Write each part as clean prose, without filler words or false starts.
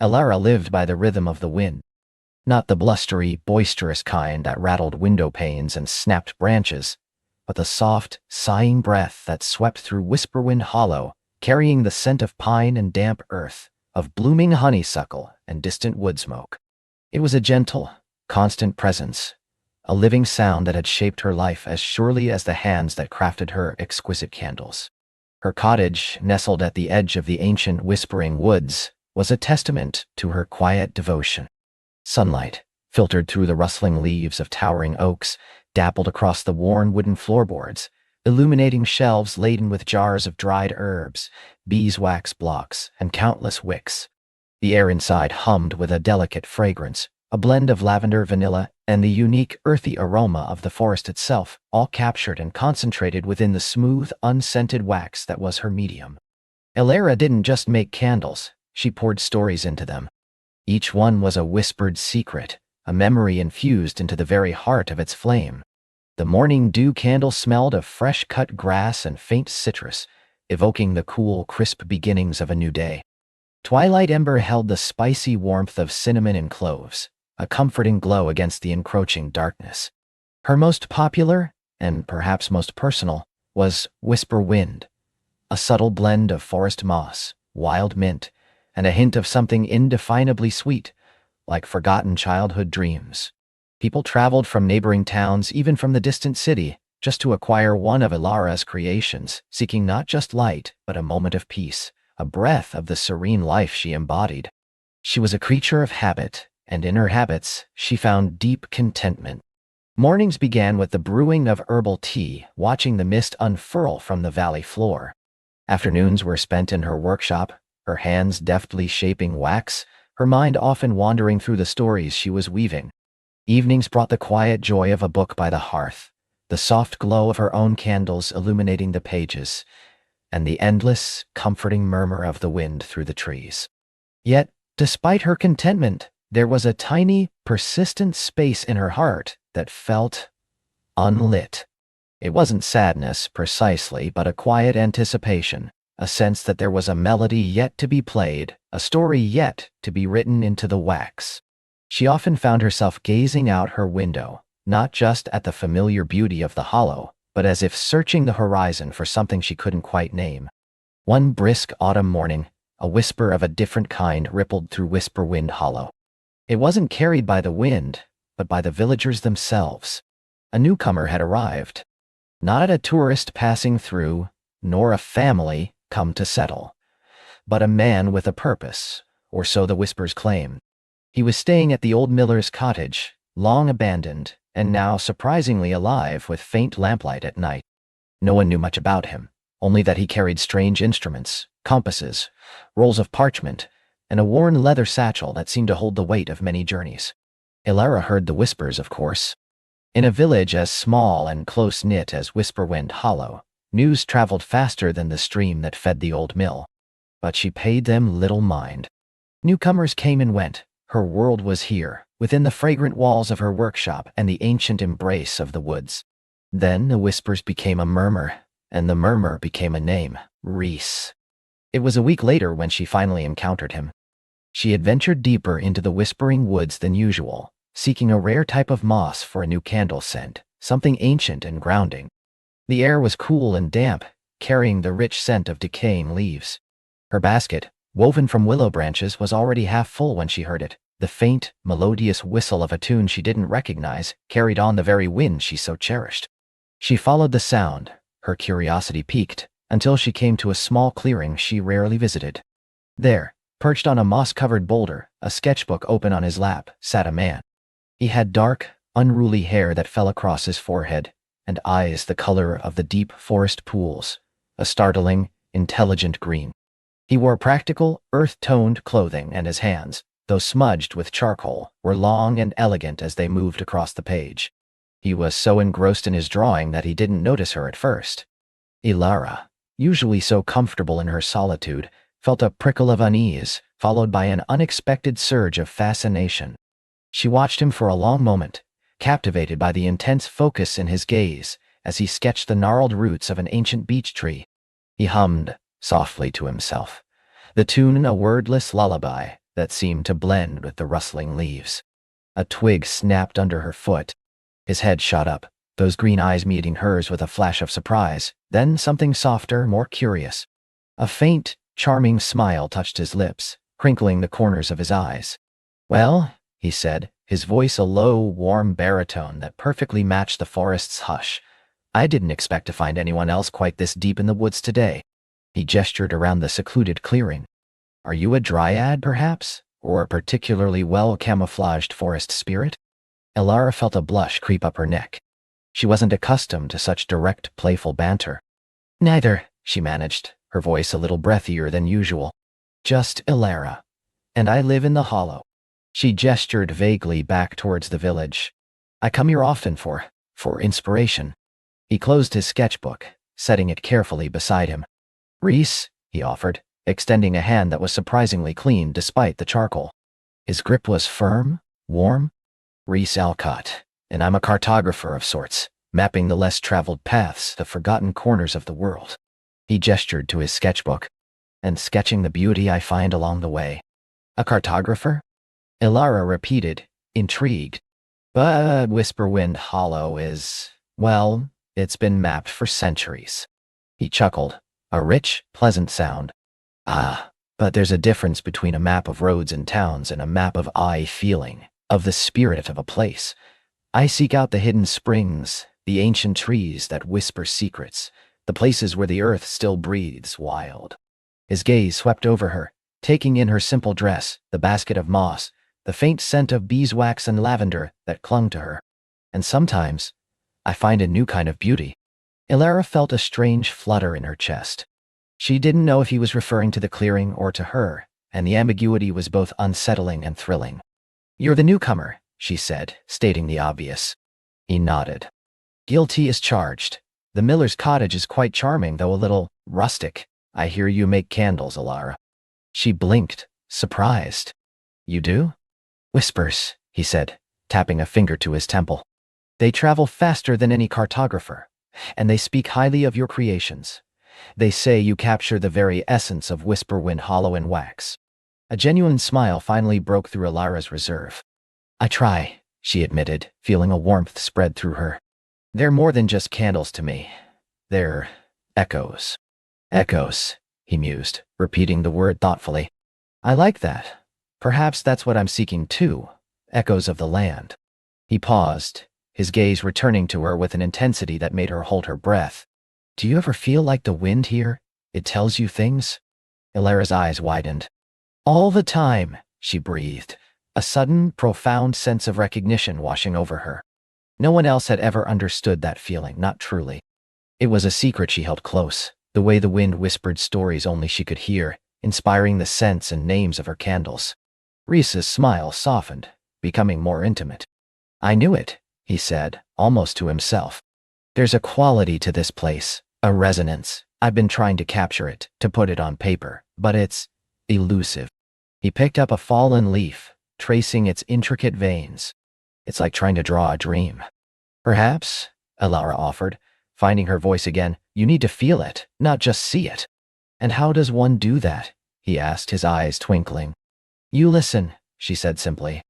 Elara lived by the rhythm of the wind. Not the blustery, boisterous kind that rattled window panes and snapped branches, but the soft, sighing breath that swept through Whisperwind Hollow, carrying the scent of pine and damp earth, of blooming honeysuckle and distant wood smoke. It was a gentle, constant presence, a living sound that had shaped her life as surely as the hands that crafted her exquisite candles. Her cottage, nestled at the edge of the ancient whispering woods, was a testament to her quiet devotion. Sunlight, filtered through the rustling leaves of towering oaks, dappled across the worn wooden floorboards, illuminating shelves laden with jars of dried herbs, beeswax blocks, and countless wicks. The air inside hummed with a delicate fragrance, a blend of lavender, vanilla, and the unique earthy aroma of the forest itself, all captured and concentrated within the smooth, unscented wax that was her medium. Elara didn't just make candles, she poured stories into them. Each one was a whispered secret, a memory infused into the very heart of its flame. The morning dew candle smelled of fresh-cut grass and faint citrus, evoking the cool, crisp beginnings of a new day. Twilight ember held the spicy warmth of cinnamon and cloves, a comforting glow against the encroaching darkness. Her most popular, and perhaps most personal, was Whisper Wind, a subtle blend of forest moss, wild mint, and a hint of something indefinably sweet, like forgotten childhood dreams. People traveled from neighboring towns, even from the distant city, just to acquire one of Elara's creations, seeking not just light, but a moment of peace, a breath of the serene life she embodied. She was a creature of habit, and in her habits, she found deep contentment. Mornings began with the brewing of herbal tea, watching the mist unfurl from the valley floor. Afternoons were spent in her workshop, her hands deftly shaping wax, her mind often wandering through the stories she was weaving. Evenings brought the quiet joy of a book by the hearth, the soft glow of her own candles illuminating the pages, and the endless, comforting murmur of the wind through the trees. Yet, despite her contentment, there was a tiny, persistent space in her heart that felt unlit. It wasn't sadness, precisely, but a quiet anticipation, a sense that there was a melody yet to be played, a story yet to be written into the wax. She often found herself gazing out her window, not just at the familiar beauty of the hollow, but as if searching the horizon for something she couldn't quite name. One brisk autumn morning, a whisper of a different kind rippled through Whisperwind Hollow. It wasn't carried by the wind, but by the villagers themselves. A newcomer had arrived. Not a tourist passing through, nor a family come to settle, but a man with a purpose, or so the whispers claimed. He was staying at the old miller's cottage, long abandoned, and now surprisingly alive with faint lamplight at night. No one knew much about him, only that he carried strange instruments, compasses, rolls of parchment, and a worn leather satchel that seemed to hold the weight of many journeys. Elara heard the whispers, of course. In a village as small and close-knit as Whisperwind Hollow, news traveled faster than the stream that fed the old mill. But she paid them little mind. Newcomers came and went. Her world was here, within the fragrant walls of her workshop and the ancient embrace of the woods. Then the whispers became a murmur, and the murmur became a name, Whis. It was a week later when she finally encountered him. She had ventured deeper into the whispering woods than usual, seeking a rare type of moss for a new candle scent, something ancient and grounding. The air was cool and damp, carrying the rich scent of decaying leaves. Her basket, woven from willow branches, was already half full when she heard it. The faint, melodious whistle of a tune she didn't recognize carried on the very wind she so cherished. She followed the sound, her curiosity piqued, until she came to a small clearing she rarely visited. There, perched on a moss-covered boulder, a sketchbook open on his lap, sat a man. He had dark, unruly hair that fell across his forehead, and eyes the color of the deep forest pools, a startling, intelligent green. He wore practical, earth-toned clothing, and his hands, though smudged with charcoal, were long and elegant as they moved across the page. He was so engrossed in his drawing that he didn't notice her at first. Elara, usually so comfortable in her solitude, felt a prickle of unease, followed by an unexpected surge of fascination. She watched him for a long moment, captivated by the intense focus in his gaze as he sketched the gnarled roots of an ancient beech tree. He hummed softly to himself, the tune a wordless lullaby that seemed to blend with the rustling leaves. A twig snapped under her foot. His head shot up, those green eyes meeting hers with a flash of surprise, then something softer, more curious. A faint, charming smile touched his lips, crinkling the corners of his eyes. "Well," he said, his voice a low, warm baritone that perfectly matched the forest's hush, "I didn't expect to find anyone else quite this deep in the woods today." He gestured around the secluded clearing. "Are you a dryad, perhaps? Or a particularly well-camouflaged forest spirit?" Elara felt a blush creep up her neck. She wasn't accustomed to such direct, playful banter. "Neither," she managed, her voice a little breathier than usual. "Just Elara. And I live in the hollow." She gestured vaguely back towards the village. "I come here often for inspiration." He closed his sketchbook, setting it carefully beside him. "Whis," he offered, extending a hand that was surprisingly clean despite the charcoal. His grip was firm, warm. "Whis Alcott, and I'm a cartographer of sorts, mapping the less-traveled paths, the forgotten corners of the world." He gestured to his sketchbook. "And sketching the beauty I find along the way." "A cartographer?" Elara repeated, intrigued. "But Whisperwind Hollow is, well, it's been mapped for centuries." He chuckled, a rich, pleasant sound. "Ah, but there's a difference between a map of roads and towns and a map of feeling, of the spirit of a place. I seek out the hidden springs, the ancient trees that whisper secrets, the places where the earth still breathes wild." His gaze swept over her, taking in her simple dress, the basket of moss, the faint scent of beeswax and lavender that clung to her. "And sometimes, I find a new kind of beauty." Elara felt a strange flutter in her chest. She didn't know if he was referring to the clearing or to her, and the ambiguity was both unsettling and thrilling. "You're the newcomer," she said, stating the obvious. He nodded. "Guilty as charged. The miller's cottage is quite charming, though a little rustic. I hear you make candles, Elara." She blinked, surprised. "You do?" "Whispers," he said, tapping a finger to his temple. "They travel faster than any cartographer, and they speak highly of your creations. They say you capture the very essence of Whisperwind Hollow in wax." A genuine smile finally broke through Elara's reserve. "I try," she admitted, feeling a warmth spread through her. "They're more than just candles to me. They're echoes." "Echoes," he mused, repeating the word thoughtfully. "I like that. Perhaps that's what I'm seeking too, echoes of the land." He paused, his gaze returning to her with an intensity that made her hold her breath. "Do you ever feel like the wind here? It tells you things?" Elara's eyes widened. "All the time," she breathed, a sudden, profound sense of recognition washing over her. No one else had ever understood that feeling, not truly. It was a secret she held close, the way the wind whispered stories only she could hear, inspiring the scents and names of her candles. Whis's smile softened, becoming more intimate. "I knew it," he said, almost to himself. "There's a quality to this place, a resonance. I've been trying to capture it, to put it on paper, but it's elusive." He picked up a fallen leaf, tracing its intricate veins. "It's like trying to draw a dream." "Perhaps," Elara offered, finding her voice again, "you need to feel it, not just see it." "And how does one do that?" he asked, his eyes twinkling. "You listen," she said simply.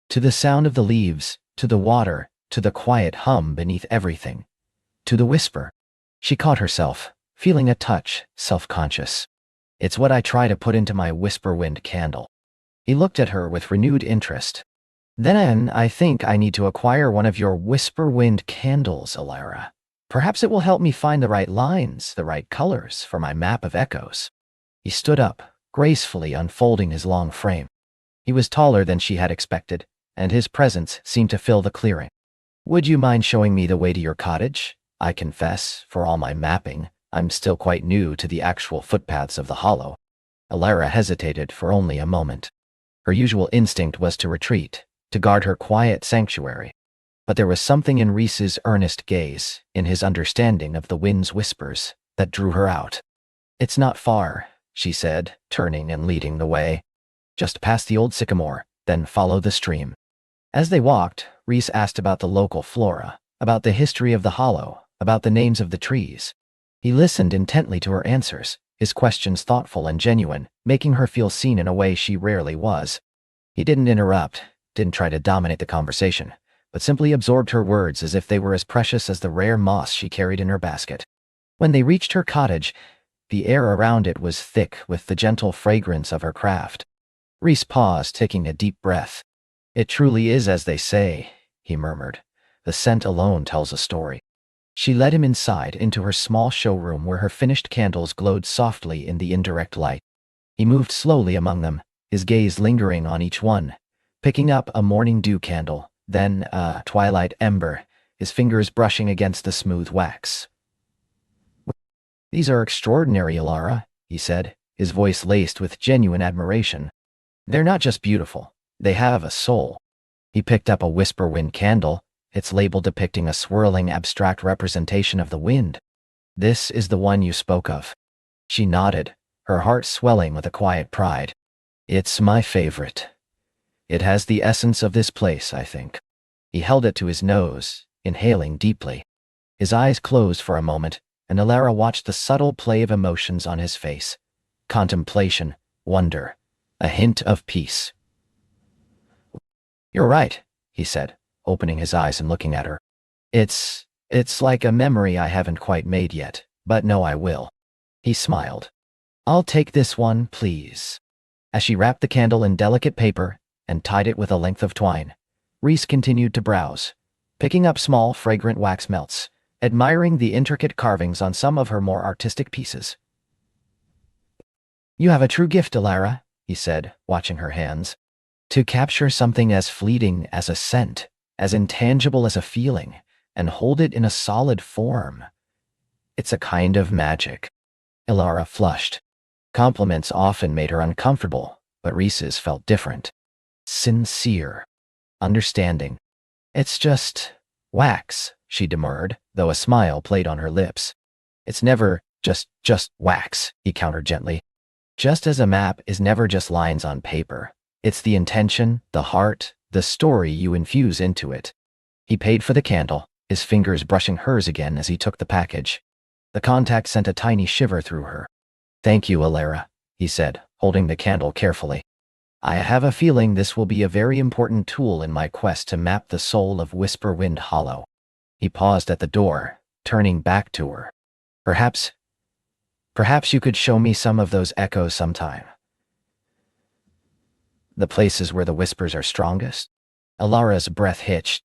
"To the sound of the leaves, to the water, to the quiet hum beneath everything. To the whisper." She caught herself, feeling a touch, self-conscious. "It's what I try to put into my Whisperwind candle." He looked at her with renewed interest. "Then I think I need to acquire one of your Whisperwind candles, Elara. Perhaps it will help me find the right lines, the right colors for my map of echoes." He stood up, gracefully unfolding his long frame. He was taller than she had expected, and his presence seemed to fill the clearing. "Would you mind showing me the way to your cottage? I confess, for all my mapping, I'm still quite new to the actual footpaths of the hollow." Elara hesitated for only a moment. Her usual instinct was to retreat, to guard her quiet sanctuary. But there was something in Whis's earnest gaze, in his understanding of the wind's whispers, that drew her out. "It's not far," she said, turning and leading the way. "Just past the old sycamore, then follow the stream." As they walked, Whis asked about the local flora, about the history of the hollow, about the names of the trees. He listened intently to her answers, his questions thoughtful and genuine, making her feel seen in a way she rarely was. He didn't interrupt, didn't try to dominate the conversation, but simply absorbed her words as if they were as precious as the rare moss she carried in her basket. When they reached her cottage, the air around it was thick with the gentle fragrance of her craft. Whis paused, taking a deep breath. "It truly is as they say," he murmured. "The scent alone tells a story." She led him inside into her small showroom where her finished candles glowed softly in the indirect light. He moved slowly among them, his gaze lingering on each one, picking up a morning dew candle, then a twilight ember, his fingers brushing against the smooth wax. "These are extraordinary, Alara," he said, his voice laced with genuine admiration. "They're not just beautiful, they have a soul." He picked up a whisper wind candle, its label depicting a swirling abstract representation of the wind. "This is the one you spoke of." She nodded, her heart swelling with a quiet pride. "It's my favorite. It has the essence of this place, I think." He held it to his nose, inhaling deeply. His eyes closed for a moment, and Alara watched the subtle play of emotions on his face. Contemplation, wonder, a hint of peace. "You're right," he said, opening his eyes and looking at her. It's like a memory I haven't quite made yet, but know I will." He smiled. "I'll take this one, please." As she wrapped the candle in delicate paper and tied it with a length of twine, Whis continued to browse, picking up small, fragrant wax melts, admiring the intricate carvings on some of her more artistic pieces. "You have a true gift, Alara," he said, watching her hands. "To capture something as fleeting as a scent, as intangible as a feeling, and hold it in a solid form. It's a kind of magic." Alara flushed. Compliments often made her uncomfortable, but Whis's felt different. Sincere. Understanding. "It's just wax," she demurred, though a smile played on her lips. "It's never just wax," he countered gently. "Just as a map is never just lines on paper. It's the intention, the heart, the story you infuse into it." He paid for the candle, his fingers brushing hers again as he took the package. The contact sent a tiny shiver through her. "Thank you, Alara," he said, holding the candle carefully. "I have a feeling this will be a very important tool in my quest to map the soul of Whisperwind Hollow." He paused at the door, turning back to her. Perhaps you could show me some of those echoes sometime. The places where the whispers are strongest?" Alara's breath hitched.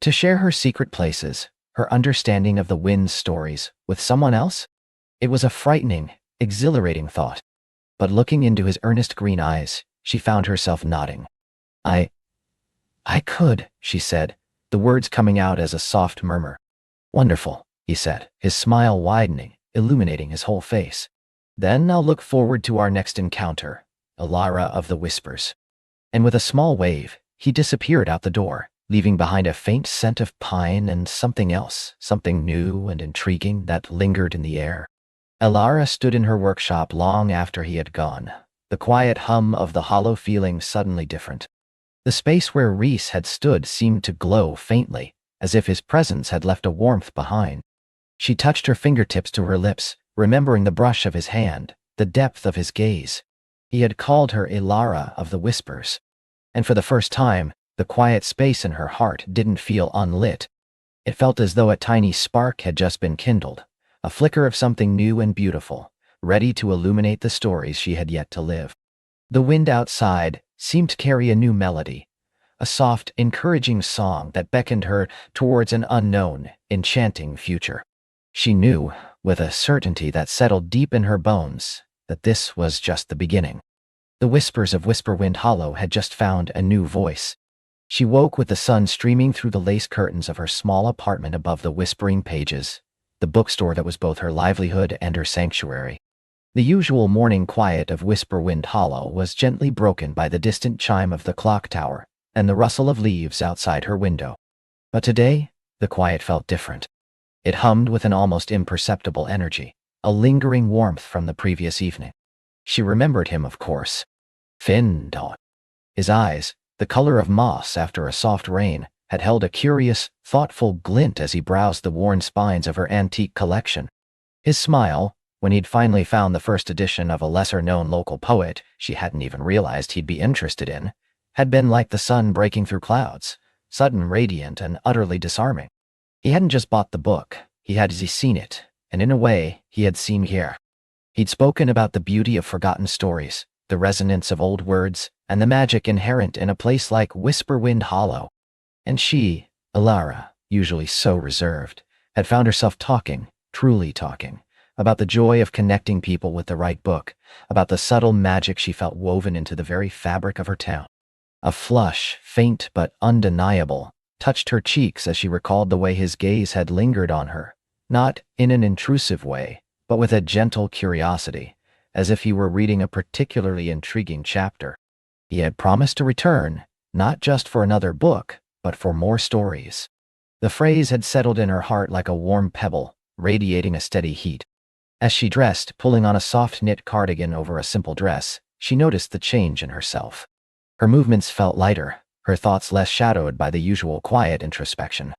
To share her secret places, her understanding of the wind's stories, with someone else? It was a frightening, exhilarating thought. But looking into his earnest green eyes, she found herself nodding. I could," she said, the words coming out as a soft murmur. "Wonderful," he said, his smile widening, illuminating his whole face. "Then I'll look forward to our next encounter, Alara of the Whispers." And with a small wave, he disappeared out the door, leaving behind a faint scent of pine and something else, something new and intriguing that lingered in the air. Alara stood in her workshop long after he had gone, the quiet hum of the hollow feeling suddenly different. The space where Whis had stood seemed to glow faintly, as if his presence had left a warmth behind. She touched her fingertips to her lips, remembering the brush of his hand, the depth of his gaze. He had called her Alara of the Whispers. And for the first time, the quiet space in her heart didn't feel unlit. It felt as though a tiny spark had just been kindled, a flicker of something new and beautiful, ready to illuminate the stories she had yet to live. The wind outside seemed to carry a new melody, a soft, encouraging song that beckoned her towards an unknown, enchanting future. She knew, with a certainty that settled deep in her bones, that this was just the beginning. The whispers of Whisperwind Hollow had just found a new voice. She woke with the sun streaming through the lace curtains of her small apartment above the whispering pages, the bookstore that was both her livelihood and her sanctuary. The usual morning quiet of Whisperwind Hollow was gently broken by the distant chime of the clock tower and the rustle of leaves outside her window. But today, the quiet felt different. It hummed with an almost imperceptible energy, a lingering warmth from the previous evening. She remembered him, of course. Findon. His eyes, the color of moss after a soft rain, had held a curious, thoughtful glint as he browsed the worn spines of her antique collection. His smile, When he'd finally found the first edition of a lesser-known local poet she hadn't even realized he'd be interested in, had been like the sun breaking through clouds, sudden, radiant, and utterly disarming. He hadn't just bought the book, he had seen it, and in a way, he had seen here. He'd spoken about the beauty of forgotten stories, the resonance of old words, and the magic inherent in a place like Whisperwind Hollow. And she, Ilara, usually so reserved, had found herself talking, truly talking, about the joy of connecting people with the right book, about the subtle magic she felt woven into the very fabric of her town. A flush, faint but undeniable, touched her cheeks as she recalled the way his gaze had lingered on her, not in an intrusive way, but with a gentle curiosity, as if he were reading a particularly intriguing chapter. He had promised to return, not just for another book, but for more stories. The phrase had settled in her heart like a warm pebble, radiating a steady heat. As she dressed, pulling on a soft knit cardigan over a simple dress, she noticed the change in herself. Her movements felt lighter, her thoughts less shadowed by the usual quiet introspection.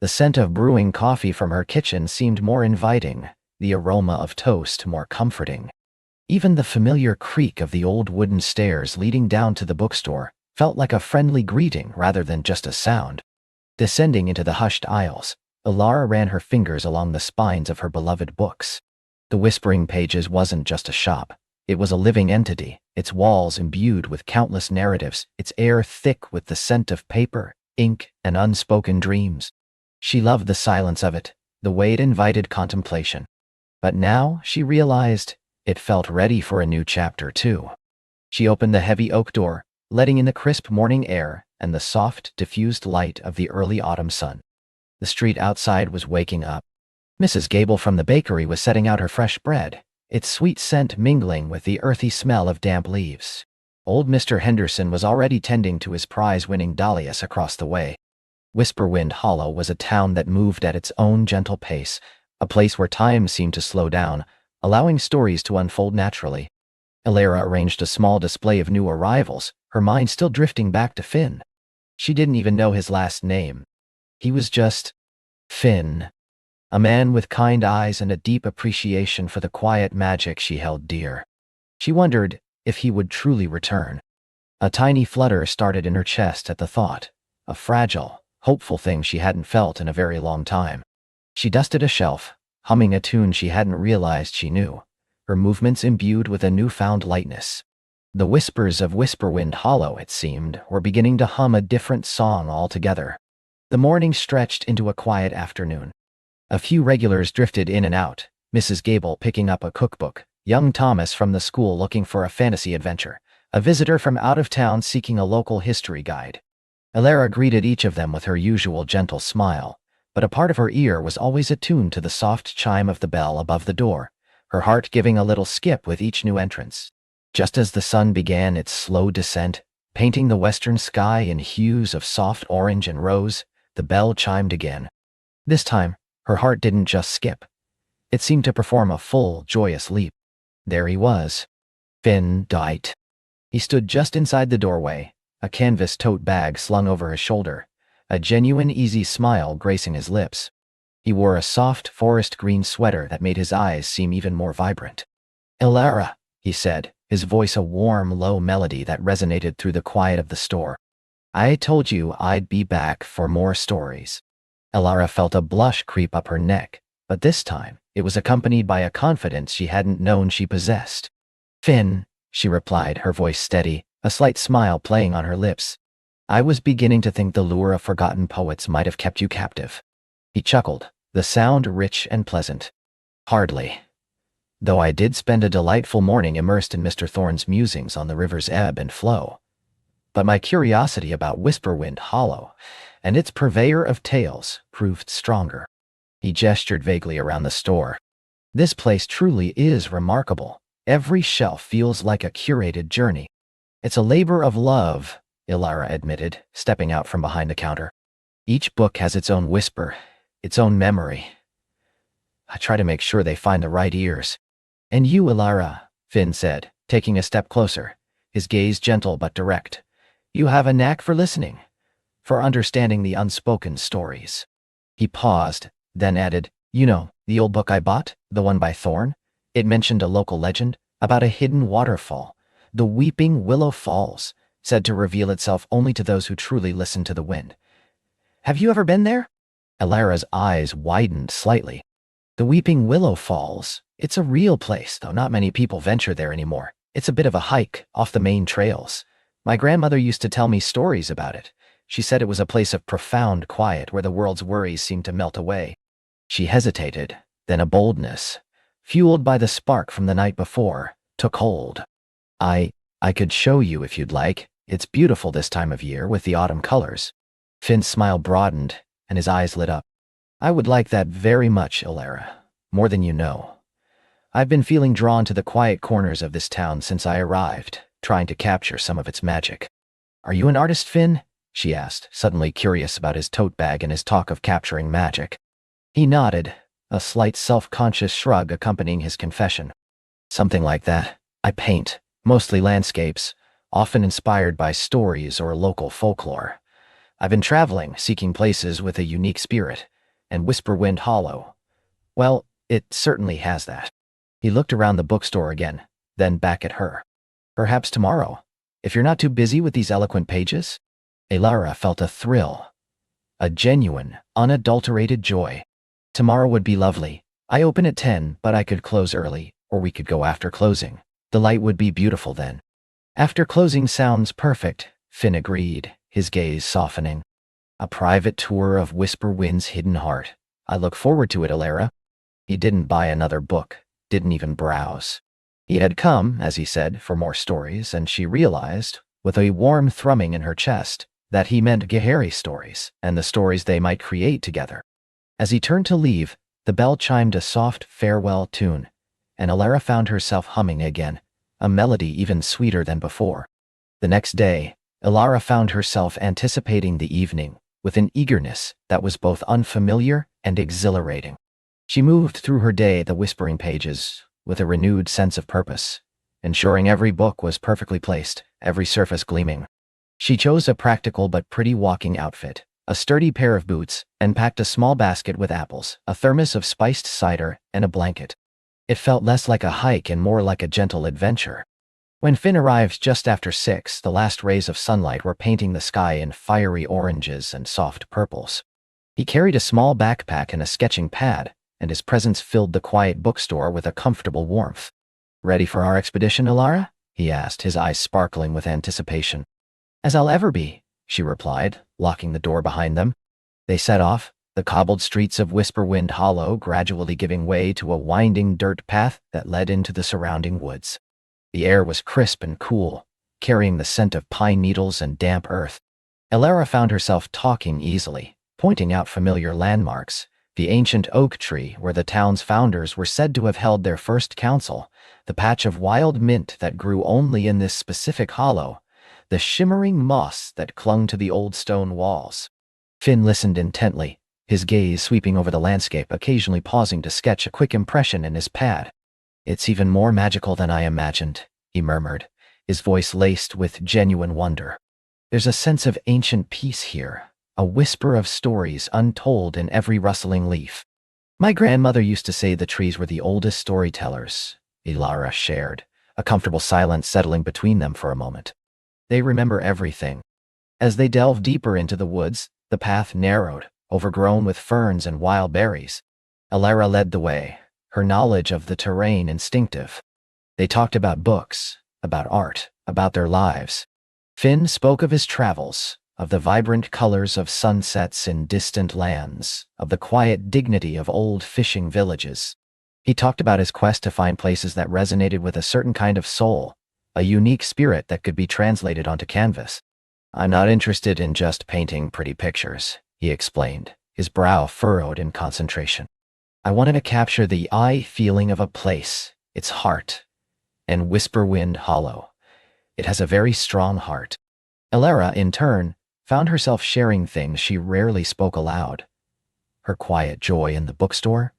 The scent of brewing coffee from her kitchen seemed more inviting, the aroma of toast more comforting. Even the familiar creak of the old wooden stairs leading down to the bookstore felt like a friendly greeting rather than just a sound. Descending into the hushed aisles, Ilara ran her fingers along the spines of her beloved books. The Whispering Pages wasn't just a shop. It was a living entity, its walls imbued with countless narratives, its air thick with the scent of paper, ink, and unspoken dreams. She loved the silence of it, the way it invited contemplation. But now, she realized, it felt ready for a new chapter too. She opened the heavy oak door, letting in the crisp morning air and the soft, diffused light of the early autumn sun. The street outside was waking up. Mrs. Gable from the bakery was setting out her fresh bread, its sweet scent mingling with the earthy smell of damp leaves. Old Mr. Henderson was already tending to his prize-winning dahlias across the way. Whisperwind Hollow was a town that moved at its own gentle pace, a place where time seemed to slow down, allowing stories to unfold naturally. Ilara arranged a small display of new arrivals, her mind still drifting back to Finn. She didn't even know his last name. He was just Finn. A man with kind eyes and a deep appreciation for the quiet magic she held dear. She wondered if he would truly return. A tiny flutter started in her chest at the thought, a fragile, hopeful thing she hadn't felt in a very long time. She dusted a shelf, humming a tune she hadn't realized she knew, her movements imbued with a newfound lightness. The whispers of Whisperwind Hollow, it seemed, were beginning to hum a different song altogether. The morning stretched into a quiet afternoon. A few regulars drifted in and out, Mrs. Gable picking up a cookbook, young Thomas from the school looking for a fantasy adventure, a visitor from out of town seeking a local history guide. Ilara greeted each of them with her usual gentle smile, but a part of her ear was always attuned to the soft chime of the bell above the door, her heart giving a little skip with each new entrance. Just as the sun began its slow descent, painting the western sky in hues of soft orange and rose, the bell chimed again. This time, her heart didn't just skip. It seemed to perform a full, joyous leap. There he was. Finn Dight. He stood just inside the doorway, a canvas tote bag slung over his shoulder, a genuine easy smile gracing his lips. He wore a soft forest green sweater that made his eyes seem even more vibrant. "Ilara," he said, his voice a warm, low melody that resonated through the quiet of the store. "I told you I'd be back for more stories." Ilara felt a blush creep up her neck, but this time it was accompanied by a confidence she hadn't known she possessed. "Finn," she replied, her voice steady, a slight smile playing on her lips. "I was beginning to think the lure of forgotten poets might have kept you captive." He chuckled, the sound rich and pleasant. "Hardly. Though I did spend a delightful morning immersed in Mr. Thorne's musings on the river's ebb and flow. But my curiosity about Whisperwind Hollow and its purveyor of tales proved stronger." He gestured vaguely around the store. "This place truly is remarkable. Every shelf feels like a curated journey." "It's a labor of love," Ilara admitted, stepping out from behind the counter. "Each book has its own whisper, its own memory. I try to make sure they find the right ears." "And you, Ilara," Finn said, taking a step closer, his gaze gentle but direct. "You have a knack for listening, for understanding the unspoken stories." He paused, then added, "You know, the old book I bought, the one by Thorne? It mentioned a local legend about a hidden waterfall, the Weeping Willow Falls, said to reveal itself only to those who truly listen to the wind. Have you ever been there? Alara's eyes widened slightly. The Weeping Willow Falls. It's a real place, though not many people venture there anymore. It's a bit of a hike off the main trails. My grandmother used to tell me stories about it. She said it was a place of profound quiet where the world's worries seemed to melt away. She hesitated, then a boldness, fueled by the spark from the night before, took hold. I could show you if you'd like. It's beautiful this time of year with the autumn colors. Finn's smile broadened, and his eyes lit up. I would like that very much, Alara. More than you know. I've been feeling drawn to the quiet corners of this town since I arrived, trying to capture some of its magic. Are you an artist, Finn? She asked, suddenly curious about his tote bag and his talk of capturing magic. He nodded, a slight self-conscious shrug accompanying his confession. Something like that. I paint, mostly landscapes, often inspired by stories or local folklore. I've been traveling, seeking places with a unique spirit, and Whisperwind Hollow. Well, it certainly has that. He looked around the bookstore again, then back at her. Perhaps tomorrow, if you're not too busy with these eloquent pages? Alara felt a thrill, a genuine, unadulterated joy. Tomorrow would be lovely. I open at 10, but I could close early, or we could go after closing. The light would be beautiful then. After closing sounds perfect, Finn agreed, his gaze softening. A private tour of Whisperwind's hidden heart. I look forward to it, Alara. He didn't buy another book, didn't even browse. He had come, as he said, for more stories, and she realized, with a warm thrumming in her chest, that he meant Gahari stories, and the stories they might create together. As he turned to leave, the bell chimed a soft farewell tune, and Alara found herself humming again, a melody even sweeter than before. The next day, Alara found herself anticipating the evening with an eagerness that was both unfamiliar and exhilarating. She moved through her day the whispering pages with a renewed sense of purpose, ensuring every book was perfectly placed, every surface gleaming. She chose a practical but pretty walking outfit, a sturdy pair of boots, and packed a small basket with apples, a thermos of spiced cider, and a blanket. It felt less like a hike and more like a gentle adventure. When Finn arrived just after 6, the last rays of sunlight were painting the sky in fiery oranges and soft purples. He carried a small backpack and a sketching pad, and his presence filled the quiet bookstore with a comfortable warmth. Ready for our expedition, Alara? He asked, his eyes sparkling with anticipation. As I'll ever be, she replied, locking the door behind them. They set off, the cobbled streets of Whisperwind Hollow gradually giving way to a winding dirt path that led into the surrounding woods. The air was crisp and cool, carrying the scent of pine needles and damp earth. Alara found herself talking easily, pointing out familiar landmarks, the ancient oak tree where the town's founders were said to have held their first council, the patch of wild mint that grew only in this specific hollow, the shimmering moss that clung to the old stone walls. Finn listened intently, his gaze sweeping over the landscape, occasionally pausing to sketch a quick impression in his pad. It's even more magical than I imagined, he murmured, his voice laced with genuine wonder. There's a sense of ancient peace here, a whisper of stories untold in every rustling leaf. My grandmother used to say the trees were the oldest storytellers, Alara shared, a comfortable silence settling between them for a moment. They remember everything. As they delved deeper into the woods, the path narrowed, overgrown with ferns and wild berries. Alara led the way, her knowledge of the terrain instinctive. They talked about books, about art, about their lives. Finn spoke of his travels, of the vibrant colors of sunsets in distant lands, of the quiet dignity of old fishing villages. He talked about his quest to find places that resonated with a certain kind of soul, a unique spirit that could be translated onto canvas. I'm not interested in just painting pretty pictures, he explained, his brow furrowed in concentration. I wanted to capture the eye feeling of a place, its heart, and Whisperwind Hollow. It has a very strong heart. Alara, in turn, found herself sharing things she rarely spoke aloud. Her quiet joy in the bookstore,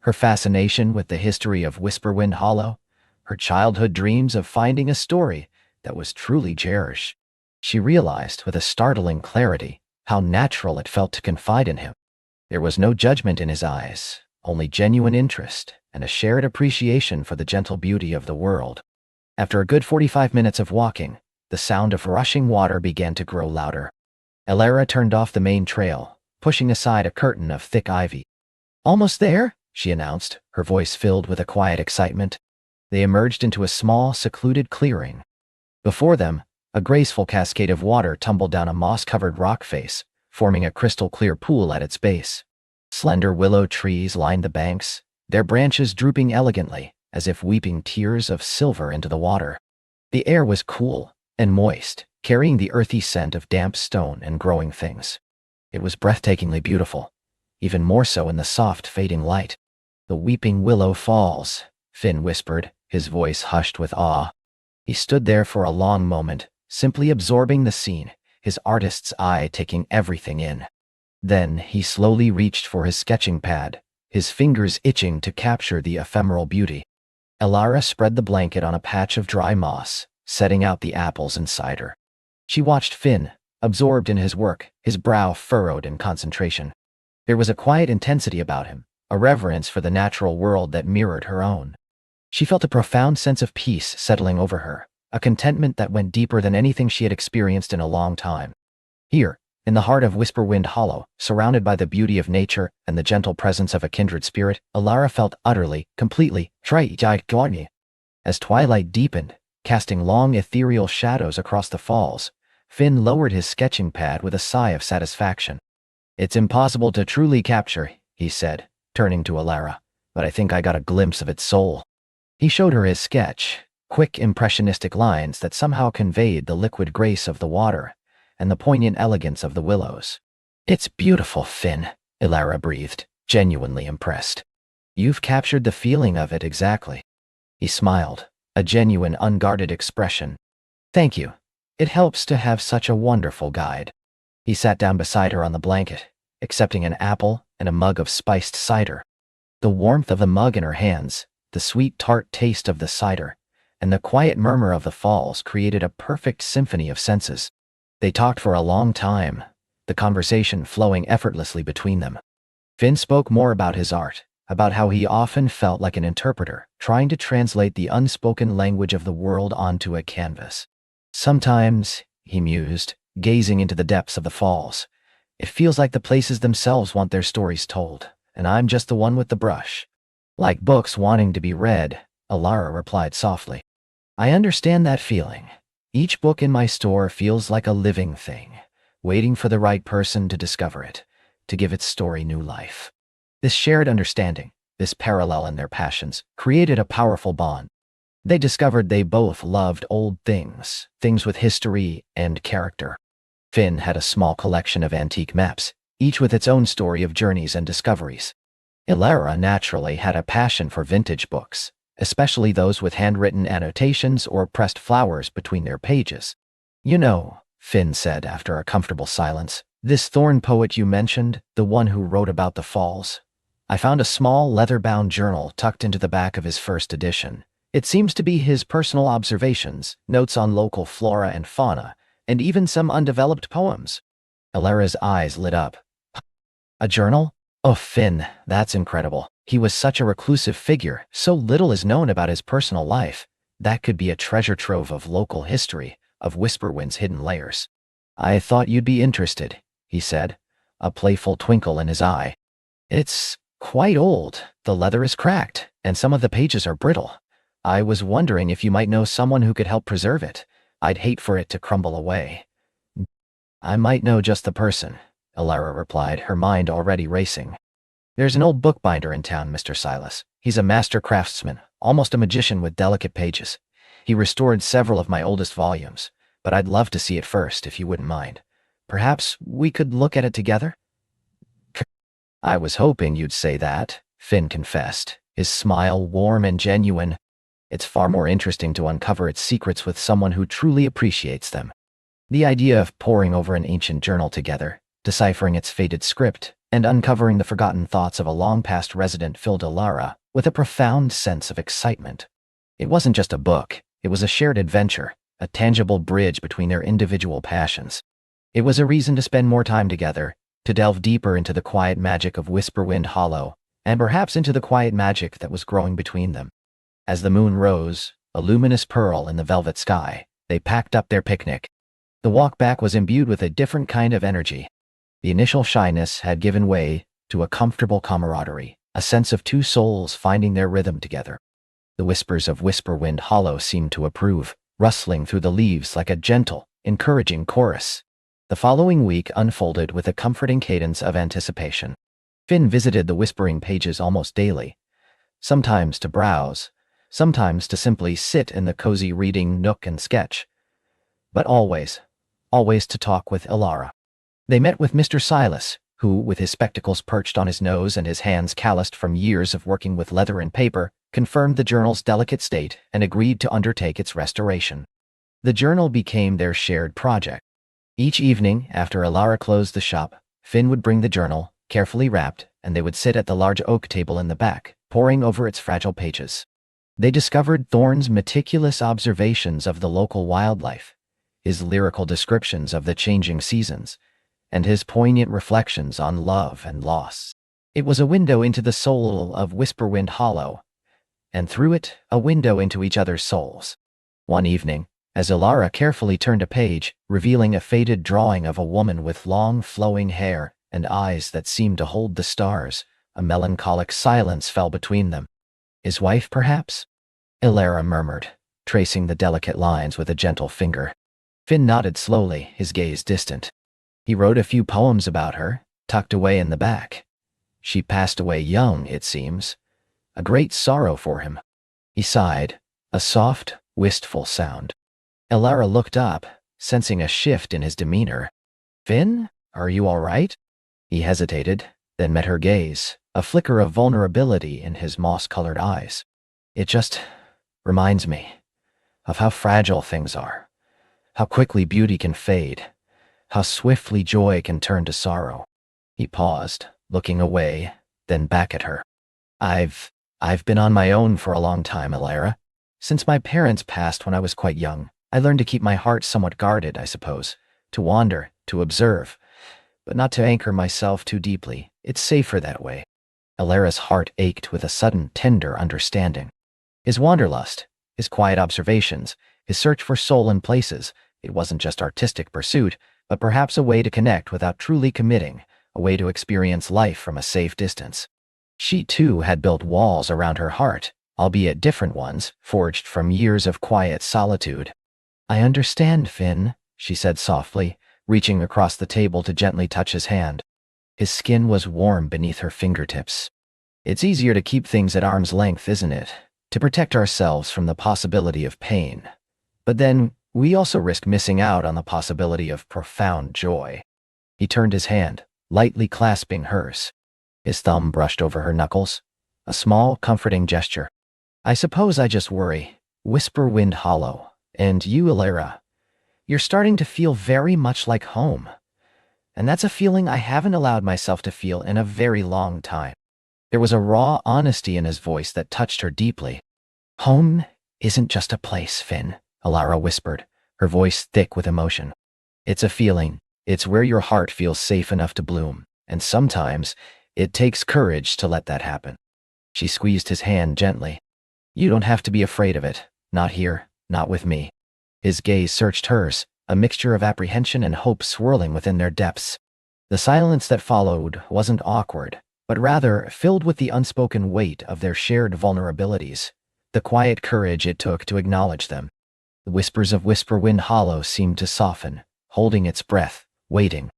her fascination with the history of Whisperwind Hollow, her childhood dreams of finding a story that was truly cherished. She realized with a startling clarity how natural it felt to confide in him. There was no judgment in his eyes, only genuine interest and a shared appreciation for the gentle beauty of the world. After a good 45 minutes of walking, the sound of rushing water began to grow louder. Elara turned off the main trail, pushing aside a curtain of thick ivy. "Almost there," she announced, her voice filled with a quiet excitement. They emerged into a small, secluded clearing. Before them, a graceful cascade of water tumbled down a moss-covered rock face, forming a crystal-clear pool at its base. Slender willow trees lined the banks, their branches drooping elegantly, as if weeping tears of silver into the water. The air was cool and moist, carrying the earthy scent of damp stone and growing things. It was breathtakingly beautiful, even more so in the soft, fading light. "The Weeping Willow Falls," Finn whispered, his voice hushed with awe. He stood there for a long moment, simply absorbing the scene, his artist's eye taking everything in. Then he slowly reached for his sketching pad, his fingers itching to capture the ephemeral beauty. Elara spread the blanket on a patch of dry moss, setting out the apples and cider. She watched Finn, absorbed in his work, his brow furrowed in concentration. There was a quiet intensity about him, a reverence for the natural world that mirrored her own. She felt a profound sense of peace settling over her, a contentment that went deeper than anything she had experienced in a long time. Here, in the heart of Whisperwind Hollow, surrounded by the beauty of nature and the gentle presence of a kindred spirit, Elara felt utterly, completely trigoni. As twilight deepened, casting long ethereal shadows across the falls, Finn lowered his sketching pad with a sigh of satisfaction. "It's impossible to truly capture," he said, turning to Elara, "but I think I got a glimpse of its soul." He showed her his sketch, quick impressionistic lines that somehow conveyed the liquid grace of the water and the poignant elegance of the willows. "It's beautiful, Finn," Elara breathed, genuinely impressed. "You've captured the feeling of it exactly." He smiled, a genuine, unguarded expression. "Thank you. It helps to have such a wonderful guide." He sat down beside her on the blanket, accepting an apple and a mug of spiced cider. The warmth of the mug in her hands, the sweet tart taste of the cider, and the quiet murmur of the falls created a perfect symphony of senses. They talked for a long time, the conversation flowing effortlessly between them. Finn spoke more about his art, about how he often felt like an interpreter, trying to translate the unspoken language of the world onto a canvas. "Sometimes," he mused, gazing into the depths of the falls, "it feels like the places themselves want their stories told, and I'm just the one with the brush." "Like books wanting to be read," Elara replied softly. "I understand that feeling. Each book in my store feels like a living thing, waiting for the right person to discover it, to give its story new life." This shared understanding, this parallel in their passions, created a powerful bond. They discovered they both loved old things, things with history and character. Finn had a small collection of antique maps, each with its own story of journeys and discoveries. Elara naturally had a passion for vintage books, especially those with handwritten annotations or pressed flowers between their pages. "You know," Finn said after a comfortable silence, "this Thorn poet you mentioned, the one who wrote about the falls? I found a small leather-bound journal tucked into the back of his first edition. It seems to be his personal observations, notes on local flora and fauna, and even some undeveloped poems." Elara's eyes lit up. "A journal? Oh, Finn, that's incredible. He was such a reclusive figure, so little is known about his personal life. That could be a treasure trove of local history, of Whisperwind's hidden layers." "I thought you'd be interested," he said, a playful twinkle in his eye. "It's quite old. The leather is cracked, and some of the pages are brittle. I was wondering if you might know someone who could help preserve it. I'd hate for it to crumble away." "I might know just the person," Elara replied, her mind already racing. "There's an old bookbinder in town, Mr. Silas. He's a master craftsman, almost a magician with delicate pages. He restored several of my oldest volumes, but I'd love to see it first, if you wouldn't mind. Perhaps we could look at it together?" "I was hoping you'd say that," Finn confessed, his smile warm and genuine. "It's far more interesting to uncover its secrets with someone who truly appreciates them." The idea of poring over an ancient journal together, deciphering its faded script, and uncovering the forgotten thoughts of a long-past resident filled Elara with a profound sense of excitement. It wasn't just a book, it was a shared adventure, a tangible bridge between their individual passions. It was a reason to spend more time together, to delve deeper into the quiet magic of Whisperwind Hollow, and perhaps into the quiet magic that was growing between them. As the moon rose, a luminous pearl in the velvet sky, they packed up their picnic. The walk back was imbued with a different kind of energy. The initial shyness had given way to a comfortable camaraderie, a sense of two souls finding their rhythm together. The whispers of Whisperwind Hollow seemed to approve, rustling through the leaves like a gentle, encouraging chorus. The following week unfolded with a comforting cadence of anticipation. Finn visited the whispering pages almost daily, sometimes to browse, sometimes to simply sit in the cozy reading nook and sketch, but always to talk with Ilara. They met with Mr. Silas, who, with his spectacles perched on his nose and his hands calloused from years of working with leather and paper, confirmed the journal's delicate state and agreed to undertake its restoration. The journal became their shared project. Each evening, after Ilara closed the shop, Finn would bring the journal, carefully wrapped, and they would sit at the large oak table in the back, poring over its fragile pages. They discovered Thorne's meticulous observations of the local wildlife, his lyrical descriptions of the changing seasons, and his poignant reflections on love and loss. It was a window into the soul of Whisperwind Hollow, and through it, a window into each other's souls. One evening, as Ilara carefully turned a page, revealing a faded drawing of a woman with long, flowing hair and eyes that seemed to hold the stars, a melancholic silence fell between them. His wife, perhaps? Ilara murmured, tracing the delicate lines with a gentle finger. Finn nodded slowly, his gaze distant. He wrote a few poems about her, tucked away in the back. She passed away young, it seems. A great sorrow for him. He sighed, a soft, wistful sound. Ilara looked up, sensing a shift in his demeanor. Finn, are you all right? He hesitated, then met her gaze, a flicker of vulnerability in his moss-colored eyes. It just reminds me of how fragile things are, how quickly beauty can fade, how swiftly joy can turn to sorrow. He paused, looking away, then back at her. I've been on my own for a long time, Ilara. Since my parents passed when I was quite young, I learned to keep my heart somewhat guarded, I suppose, to wander, to observe, but not to anchor myself too deeply. It's safer that way. Ilara's heart ached with a sudden, tender understanding. His wanderlust, his quiet observations, his search for soul in places, it wasn't just artistic pursuit, but perhaps a way to connect without truly committing, a way to experience life from a safe distance. She, too, had built walls around her heart, albeit different ones, forged from years of quiet solitude. I understand, Finn, she said softly, reaching across the table to gently touch his hand. His skin was warm beneath her fingertips. It's easier to keep things at arm's length, isn't it? To protect ourselves from the possibility of pain. But then, we also risk missing out on the possibility of profound joy. He turned his hand, lightly clasping hers. His thumb brushed over her knuckles, a small, comforting gesture. I suppose I just worry. Whisperwind Hollow. And you, Ilara, you're starting to feel very much like home. And that's a feeling I haven't allowed myself to feel in a very long time. There was a raw honesty in his voice that touched her deeply. Home isn't just a place, Finn, Ilara whispered, her voice thick with emotion. It's a feeling. It's where your heart feels safe enough to bloom, and sometimes it takes courage to let that happen. She squeezed his hand gently. You don't have to be afraid of it. Not here, not with me. His gaze searched hers, a mixture of apprehension and hope swirling within their depths. The silence that followed wasn't awkward, but rather filled with the unspoken weight of their shared vulnerabilities, the quiet courage it took to acknowledge them. The whispers of Whisperwind Hollow seemed to soften, holding its breath, waiting.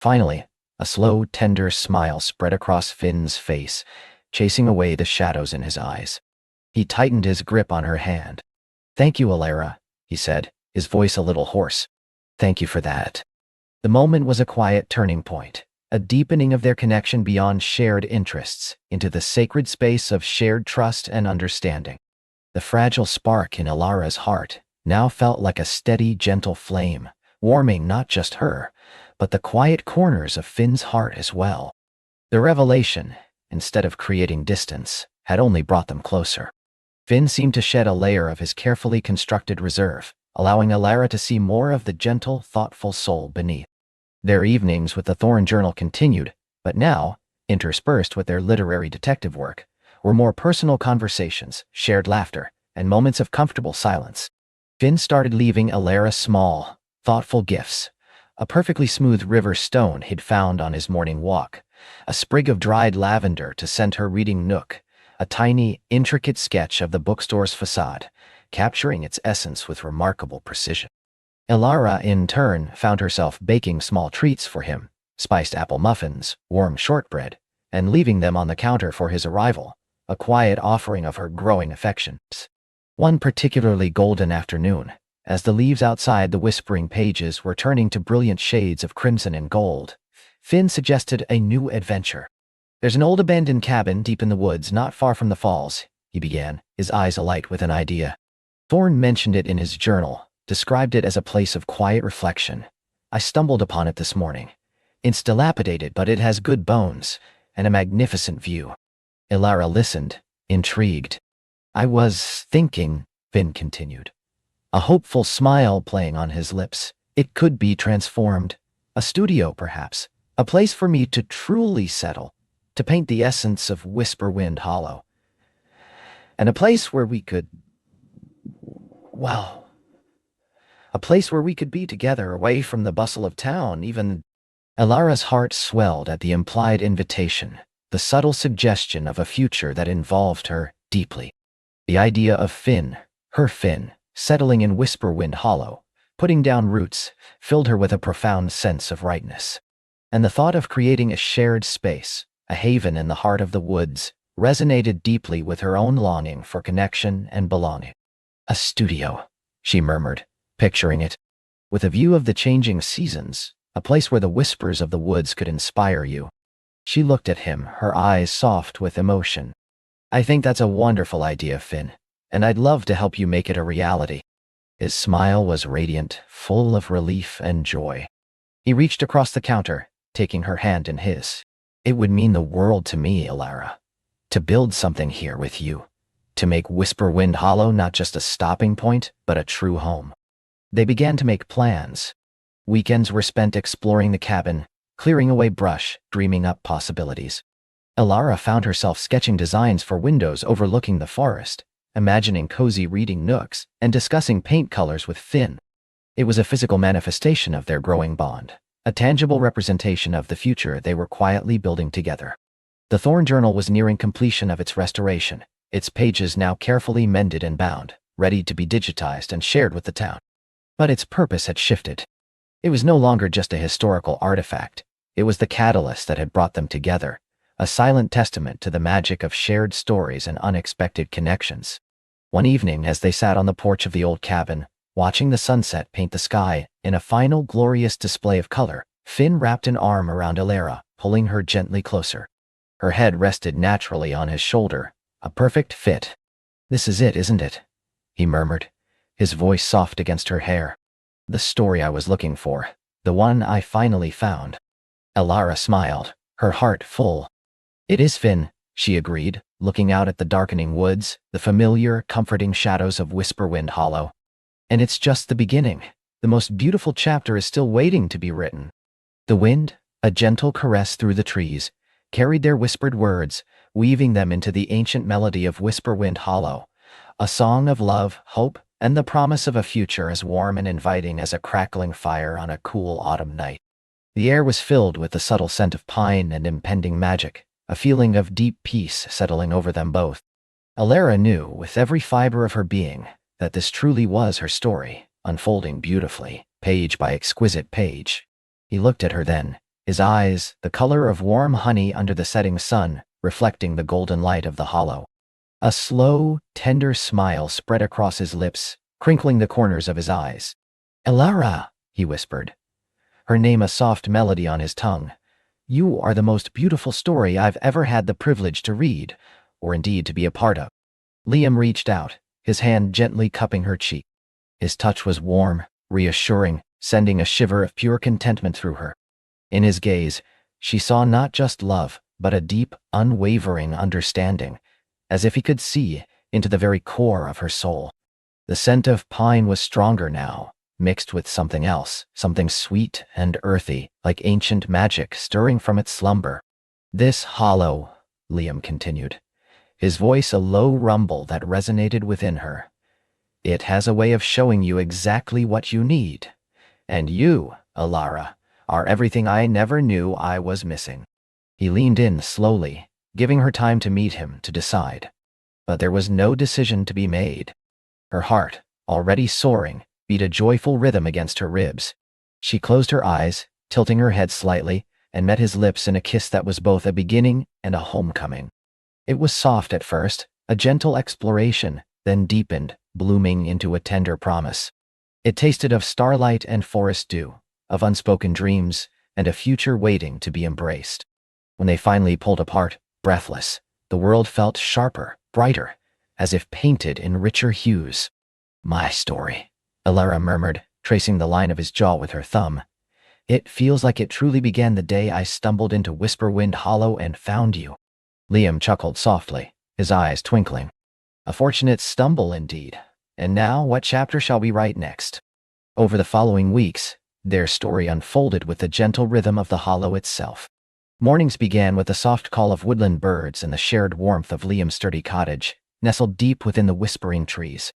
Finally, a slow, tender smile spread across Finn's face, chasing away the shadows in his eyes. He tightened his grip on her hand. Thank you, Ilara, he said, his voice a little hoarse. Thank you for that. The moment was a quiet turning point, a deepening of their connection beyond shared interests, into the sacred space of shared trust and understanding. The fragile spark in Ilara's heart now felt like a steady, gentle flame, warming not just her, but the quiet corners of Finn's heart as well. The revelation, instead of creating distance, had only brought them closer. Finn seemed to shed a layer of his carefully constructed reserve, allowing Ilara to see more of the gentle, thoughtful soul beneath. Their evenings with the Thorn Journal continued, but now, Interspersed with their literary detective work were more personal conversations, shared laughter, and moments of comfortable silence. Finn started leaving Alara small, thoughtful gifts. A perfectly smooth river stone he'd found on his morning walk, a sprig of dried lavender to scent her reading nook, a tiny, intricate sketch of the bookstore's facade, capturing its essence with remarkable precision. Alara, in turn, found herself baking small treats for him, spiced apple muffins, warm shortbread, and leaving them on the counter for his arrival, a quiet offering of her growing affections. One particularly golden afternoon, as the leaves outside the whispering pages were turning to brilliant shades of crimson and gold, Finn suggested a new adventure. "There's an old abandoned cabin deep in the woods not far from the falls," he began, his eyes alight with an idea. Thorne mentioned it in his journal, described it as a place of quiet reflection. "I stumbled upon it this morning. It's dilapidated, but it has good bones, and a magnificent view." Alara listened, intrigued. "I was thinking," Finn continued, a hopeful smile playing on his lips, "it could be transformed. A studio, perhaps. A place for me to truly settle, to paint the essence of Whisperwind Hollow. And a place where we could, well, a place where we could be together away from the bustle of town, even." Alara's heart swelled at the implied invitation, the subtle suggestion of a future that involved her deeply. The idea of Finn, her Finn, settling in Whisperwind Hollow, putting down roots, filled her with a profound sense of rightness. And the thought of creating a shared space, a haven in the heart of the woods, resonated deeply with her own longing for connection and belonging. "A studio," she murmured, picturing it, "with a view of the changing seasons, a place where the whispers of the woods could inspire you." She looked at him, her eyes soft with emotion. "I think that's a wonderful idea, Finn, and I'd love to help you make it a reality." His smile was radiant, full of relief and joy. He reached across the counter, taking her hand in his. "It would mean the world to me, Alara, to build something here with you, to make Whisperwind Hollow not just a stopping point, but a true home." They began to make plans. Weekends were spent exploring the cabin, clearing away brush, dreaming up possibilities. Alara found herself sketching designs for windows overlooking the forest, imagining cozy reading nooks, and discussing paint colors with Finn. It was a physical manifestation of their growing bond, a tangible representation of the future they were quietly building together. The Thorn Journal was nearing completion of its restoration, its pages now carefully mended and bound, ready to be digitized and shared with the town. But its purpose had shifted. It was no longer just a historical artifact. It was the catalyst that had brought them together, a silent testament to the magic of shared stories and unexpected connections. One evening, as they sat on the porch of the old cabin, watching the sunset paint the sky in a final glorious display of color, Finn wrapped an arm around Alara, pulling her gently closer. Her head rested naturally on his shoulder, a perfect fit. "This is it, isn't it?" he murmured, his voice soft against her hair. "The story I was looking for, the one I finally found." Alara smiled, her heart full. "It is, Finn," she agreed, looking out at the darkening woods, the familiar, comforting shadows of Whisperwind Hollow. "And it's just the beginning. The most beautiful chapter is still waiting to be written." The wind, a gentle caress through the trees, carried their whispered words, weaving them into the ancient melody of Whisperwind Hollow, a song of love, hope, and the promise of a future as warm and inviting as a crackling fire on a cool autumn night. The air was filled with the subtle scent of pine and impending magic, a feeling of deep peace settling over them both. Alara knew, with every fiber of her being, that this truly was her story, unfolding beautifully, page by exquisite page. He looked at her then, his eyes, the color of warm honey under the setting sun, reflecting the golden light of the hollow. A slow, tender smile spread across his lips, crinkling the corners of his eyes. "Alara," he whispered, her name a soft melody on his tongue. "You are the most beautiful story I've ever had the privilege to read, or indeed to be a part of." Liam reached out, his hand gently cupping her cheek. His touch was warm, reassuring, sending a shiver of pure contentment through her. In his gaze, she saw not just love, but a deep, unwavering understanding, as if he could see into the very core of her soul. The scent of pine was stronger now, mixed with something else, something sweet and earthy, like ancient magic stirring from its slumber. This hollow, Liam continued, his voice a low rumble that resonated within her. It has a way of showing you exactly what you need. And you, Alara, are everything I never knew I was missing. He leaned in slowly, giving her time to meet him, to decide. But there was no decision to be made. Her heart, already soaring, beat a joyful rhythm against her ribs. She closed her eyes, tilting her head slightly, and met his lips in a kiss that was both a beginning and a homecoming. It was soft at first, a gentle exploration, then deepened, blooming into a tender promise. It tasted of starlight and forest dew, of unspoken dreams, and a future waiting to be embraced. When they finally pulled apart, breathless, the world felt sharper, brighter, as if painted in richer hues. "My story," Alara murmured, tracing the line of his jaw with her thumb. "It feels like it truly began the day I stumbled into Whisperwind Hollow and found you." Liam chuckled softly, his eyes twinkling. "A fortunate stumble indeed. And now, what chapter shall we write next?" Over the following weeks, their story unfolded with the gentle rhythm of the hollow itself. Mornings began with the soft call of woodland birds and the shared warmth of Liam's sturdy cottage, nestled deep within the whispering trees.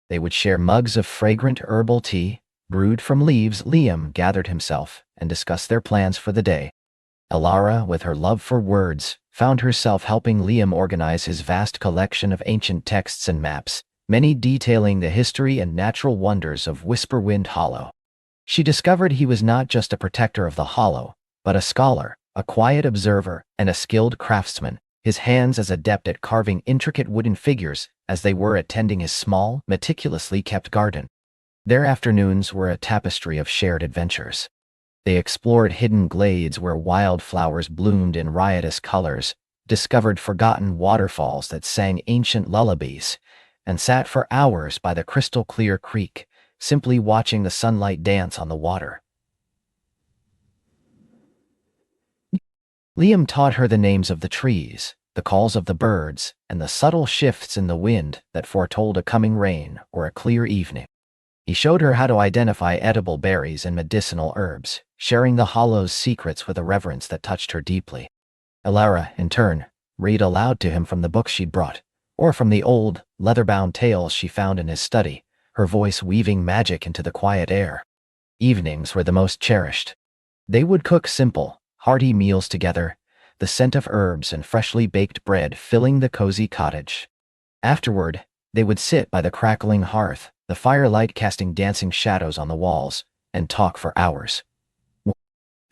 They would share mugs of fragrant herbal tea, brewed from leaves Liam gathered himself, and discuss their plans for the day. Alara, with her love for words, found herself helping Liam organize his vast collection of ancient texts and maps, many detailing the history and natural wonders of Whisperwind Hollow. She discovered he was not just a protector of the hollow, but a scholar, a quiet observer, and a skilled craftsman, his hands as adept at carving intricate wooden figures as they were at tending his small, meticulously kept garden. Their afternoons were a tapestry of shared adventures. They explored hidden glades where wildflowers bloomed in riotous colors, discovered forgotten waterfalls that sang ancient lullabies, and sat for hours by the crystal-clear creek, simply watching the sunlight dance on the water. Liam taught her the names of the trees, the calls of the birds, and the subtle shifts in the wind that foretold a coming rain or a clear evening. He showed her how to identify edible berries and medicinal herbs, sharing the hollow's secrets with a reverence that touched her deeply. Alara, in turn, read aloud to him from the books she'd brought, or from the old, leather-bound tales she found in his study, her voice weaving magic into the quiet air. Evenings were the most cherished. They would cook simple, hearty meals together, the scent of herbs and freshly baked bread filling the cozy cottage. Afterward, they would sit by the crackling hearth, the firelight casting dancing shadows on the walls, and talk for hours.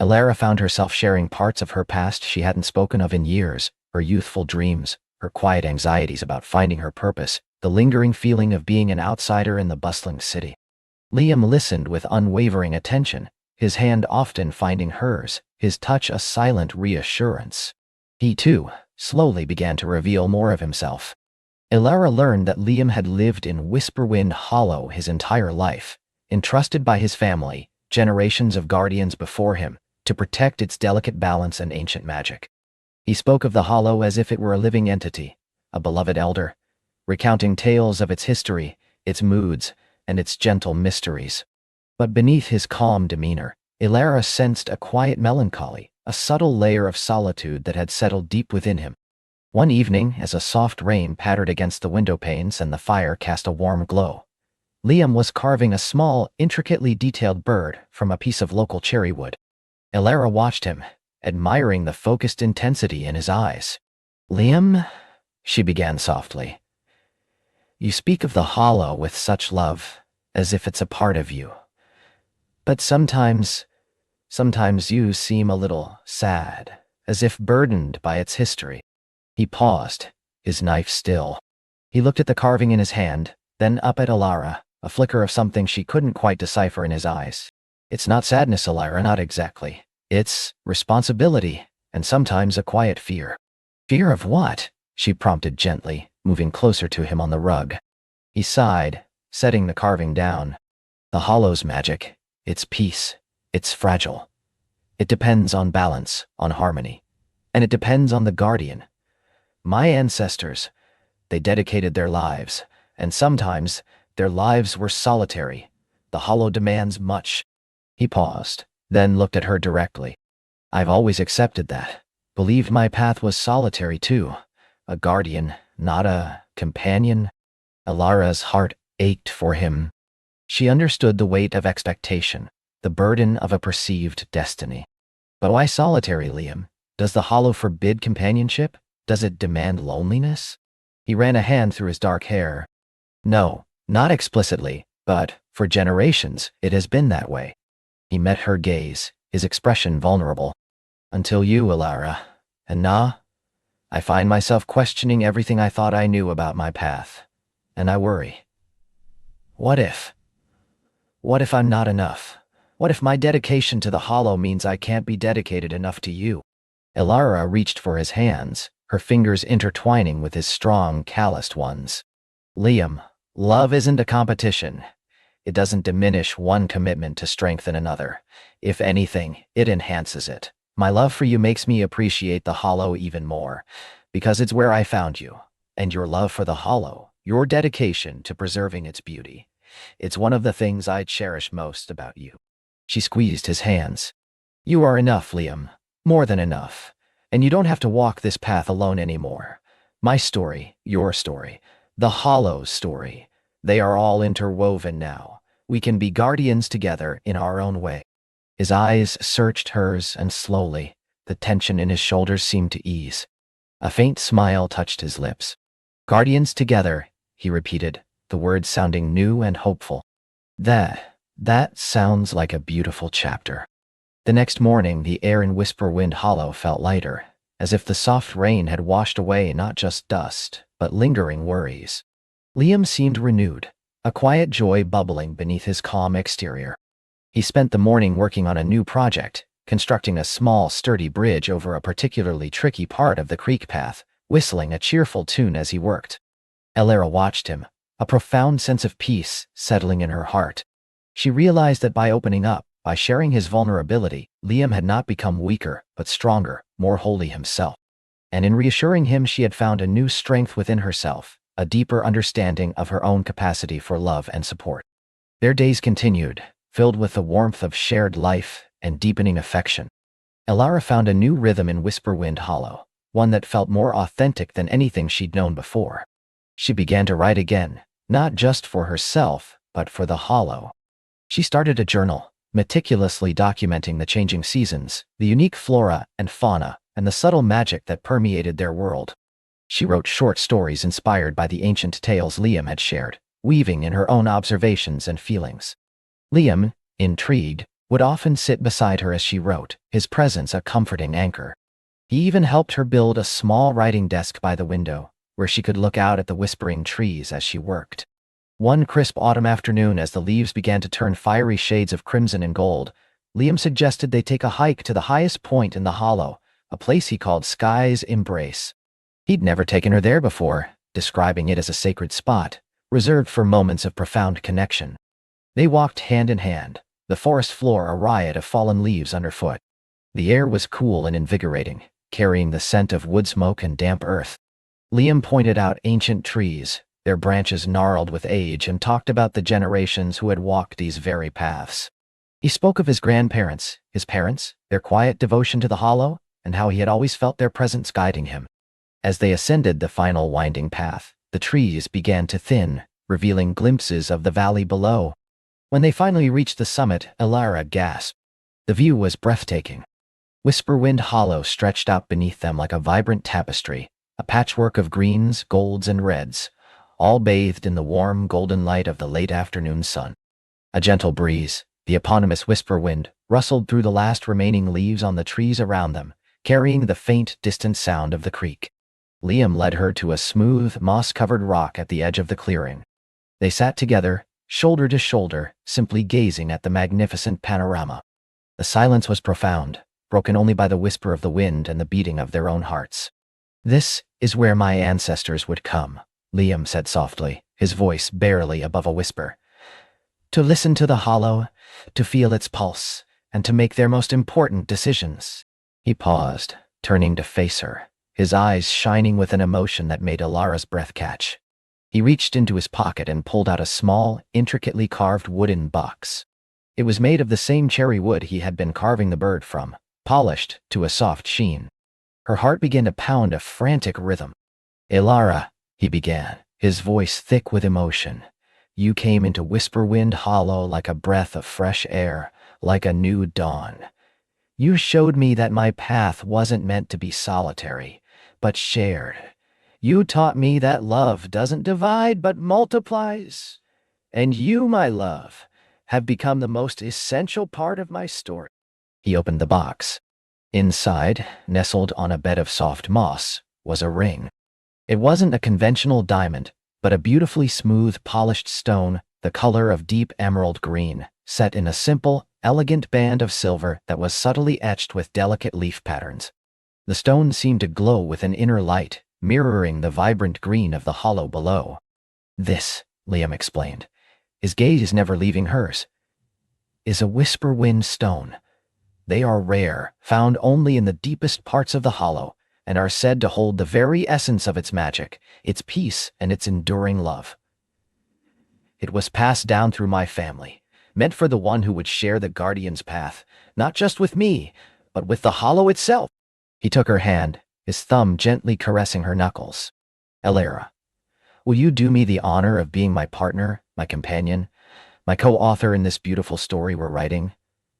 Alara found herself sharing parts of her past she hadn't spoken of in years, her youthful dreams, her quiet anxieties about finding her purpose, the lingering feeling of being an outsider in the bustling city. Liam listened with unwavering attention, his hand often finding hers, his touch a silent reassurance. He, too, slowly began to reveal more of himself. Alara learned that Liam had lived in Whisperwind Hollow his entire life, entrusted by his family, generations of guardians before him, to protect its delicate balance and ancient magic. He spoke of the Hollow as if it were a living entity, a beloved elder, recounting tales of its history, its moods, and its gentle mysteries. But beneath his calm demeanor, Alara sensed a quiet melancholy, a subtle layer of solitude that had settled deep within him. One evening, as a soft rain pattered against the window panes and the fire cast a warm glow, Liam was carving a small, intricately detailed bird from a piece of local cherry wood. Alara watched him, admiring the focused intensity in his eyes. "Liam," she began softly, "you speak of the hollow with such love, as if it's a part of you. But sometimes you seem a little sad, as if burdened by its history." He paused, his knife still. He looked at the carving in his hand, then up at Alara, a flicker of something she couldn't quite decipher in his eyes. "It's not sadness, Alara, not exactly. It's responsibility, and sometimes a quiet fear." "Fear of what?" she prompted gently, moving closer to him on the rug. He sighed, setting the carving down. "The hollow's magic, its peace, it's fragile. It depends on balance, on harmony. And it depends on the guardian. My ancestors, they dedicated their lives, and sometimes their lives were solitary. The hollow demands much." He paused, then looked at her directly. "I've always accepted that. Believed my path was solitary too. A guardian, not a companion. Alara's heart ached for him. She understood the weight of expectation, the burden of a perceived destiny. But why solitary, Liam? Does the hollow forbid companionship? Does it demand loneliness? He ran a hand through his dark hair. No, not explicitly, but for generations it has been that way. He met her gaze, his expression vulnerable. Until you, Alara. And I find myself questioning everything I thought I knew about my path. And I worry. What if? What if I'm not enough? What if my dedication to the hollow means I can't be dedicated enough to you? Alara reached for his hands, her fingers intertwining with his strong, calloused ones. Liam, love isn't a competition. It doesn't diminish one commitment to strengthen another. If anything, it enhances it. My love for you makes me appreciate the hollow even more, because it's where I found you. And your love for the hollow, your dedication to preserving its beauty. It's one of the things I cherish most about you. She squeezed his hands. You are enough, Liam. More than enough. And you don't have to walk this path alone anymore. My story, your story, the hollow's story. They are all interwoven now. We can be guardians together in our own way. His eyes searched hers, and slowly, the tension in his shoulders seemed to ease. A faint smile touched his lips. Guardians together, he repeated, the words sounding new and hopeful. That sounds like a beautiful chapter. The next morning, the air in Whisperwind Hollow felt lighter, as if the soft rain had washed away not just dust, but lingering worries. Liam seemed renewed, a quiet joy bubbling beneath his calm exterior. He spent the morning working on a new project, constructing a small, sturdy bridge over a particularly tricky part of the creek path, whistling a cheerful tune as he worked. Alara watched him, a profound sense of peace settling in her heart. She realized that by opening up, by sharing his vulnerability, Liam had not become weaker, but stronger, more wholly himself. And in reassuring him, she had found a new strength within herself, a deeper understanding of her own capacity for love and support. Their days continued, filled with the warmth of shared life and deepening affection. Alara found a new rhythm in Whisperwind Hollow, one that felt more authentic than anything she'd known before. She began to write again, not just for herself, but for the hollow. She started a journal, meticulously documenting the changing seasons, the unique flora and fauna, and the subtle magic that permeated their world. She wrote short stories inspired by the ancient tales Liam had shared, weaving in her own observations and feelings. Liam, intrigued, would often sit beside her as she wrote, his presence a comforting anchor. He even helped her build a small writing desk by the window, where she could look out at the whispering trees as she worked. One crisp autumn afternoon, as the leaves began to turn fiery shades of crimson and gold, Liam suggested they take a hike to the highest point in the hollow, a place he called Sky's Embrace. He'd never taken her there before, describing it as a sacred spot, reserved for moments of profound connection. They walked hand in hand, the forest floor a riot of fallen leaves underfoot. The air was cool and invigorating, carrying the scent of wood smoke and damp earth. Liam pointed out ancient trees, their branches gnarled with age, and talked about the generations who had walked these very paths. He spoke of his grandparents, his parents, their quiet devotion to the hollow, and how he had always felt their presence guiding him. As they ascended the final winding path, the trees began to thin, revealing glimpses of the valley below. When they finally reached the summit, Alara gasped. The view was breathtaking. Whisperwind Hollow stretched out beneath them like a vibrant tapestry, a patchwork of greens, golds, and reds, all bathed in the warm, golden light of the late afternoon sun. A gentle breeze, the eponymous Whisperwind, rustled through the last remaining leaves on the trees around them, carrying the faint, distant sound of the creek. Liam led her to a smooth, moss-covered rock at the edge of the clearing. They sat together, shoulder to shoulder, simply gazing at the magnificent panorama. The silence was profound, broken only by the whisper of the wind and the beating of their own hearts. "This is where my ancestors would come," Liam said softly, his voice barely above a whisper. "To listen to the hollow, to feel its pulse, and to make their most important decisions." He paused, turning to face her, his eyes shining with an emotion that made Alara's breath catch. He reached into his pocket and pulled out a small, intricately carved wooden box. It was made of the same cherry wood he had been carving the bird from, polished to a soft sheen. Her heart began to pound a frantic rhythm. "Elara," he began, his voice thick with emotion. "You came into Whisperwind Hollow like a breath of fresh air, like a new dawn. You showed me that my path wasn't meant to be solitary, but shared. You taught me that love doesn't divide but multiplies. And you, my love, have become the most essential part of my story." He opened the box. Inside, nestled on a bed of soft moss, was a ring. It wasn't a conventional diamond, but a beautifully smooth, polished stone, the color of deep emerald green, set in a simple, elegant band of silver that was subtly etched with delicate leaf patterns. The stone seemed to glow with an inner light, mirroring the vibrant green of the hollow below. "This," Liam explained, his gaze never leaving hers, "is a Whisperwind stone. They are rare, found only in the deepest parts of the hollow, and are said to hold the very essence of its magic, its peace, and its enduring love. It was passed down through my family, meant for the one who would share the Guardian's path, not just with me, but with the hollow itself." He took her hand, his thumb gently caressing her knuckles. "Elara, will you do me the honor of being my partner, my companion, my co-author in this beautiful story we're writing?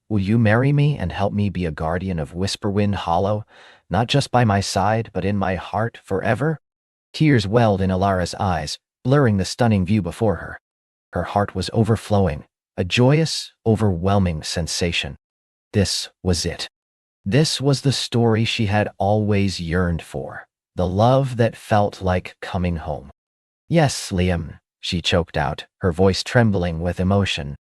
Will you marry me and help me be a guardian of Whisperwind Hollow, not just by my side, but in my heart forever?" Tears welled in Elara's eyes, blurring the stunning view before her. Her heart was overflowing, a joyous, overwhelming sensation. This was it. This was the story she had always yearned for, the love that felt like coming home. "Yes, Liam," she choked out, her voice trembling with emotion.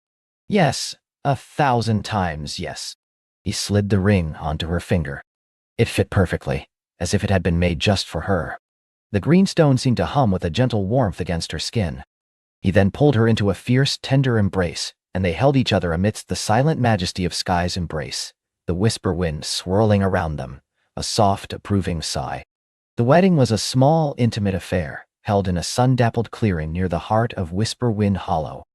"Yes, 1,000 times yes." He slid the ring onto her finger. It fit perfectly, as if it had been made just for her. The green stone seemed to hum with a gentle warmth against her skin. He then pulled her into a fierce, tender embrace, and they held each other amidst the silent majesty of sky's embrace, the whisper wind swirling around them, a soft, approving sigh. The wedding was a small, intimate affair, held in a sun-dappled clearing near the heart of Whisperwind Hollow.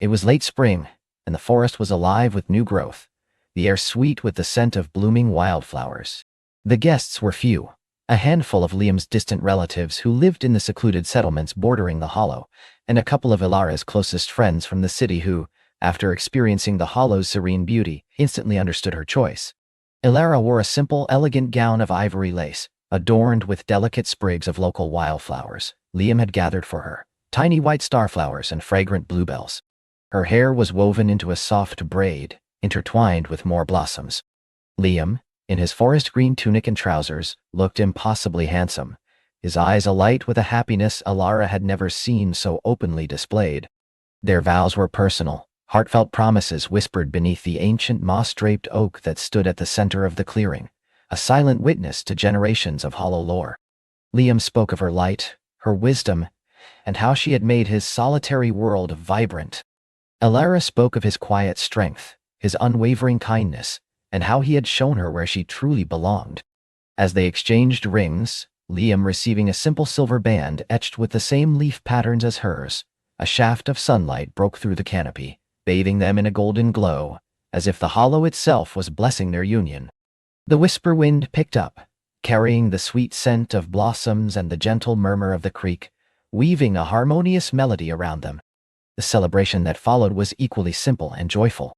It was late spring, and the forest was alive with new growth, the air sweet with the scent of blooming wildflowers. The guests were few, a handful of Liam's distant relatives who lived in the secluded settlements bordering the hollow, and a couple of Elara's closest friends from the city who, after experiencing the hollow's serene beauty, instantly understood her choice. Elara wore a simple, elegant gown of ivory lace, adorned with delicate sprigs of local wildflowers Liam had gathered for her, tiny white starflowers and fragrant bluebells. Her hair was woven into a soft braid, intertwined with more blossoms. Liam, in his forest green tunic and trousers, looked impossibly handsome, his eyes alight with a happiness Elara had never seen so openly displayed. Their vows were personal, heartfelt promises whispered beneath the ancient moss-draped oak that stood at the center of the clearing, a silent witness to generations of hollow lore. Liam spoke of her light, her wisdom, and how she had made his solitary world vibrant. Elara spoke of his quiet strength, his unwavering kindness, and how he had shown her where she truly belonged. As they exchanged rings, Liam receiving a simple silver band etched with the same leaf patterns as hers, a shaft of sunlight broke through the canopy, bathing them in a golden glow, as if the hollow itself was blessing their union. The whisper wind picked up, carrying the sweet scent of blossoms and the gentle murmur of the creek, weaving a harmonious melody around them. The celebration that followed was equally simple and joyful.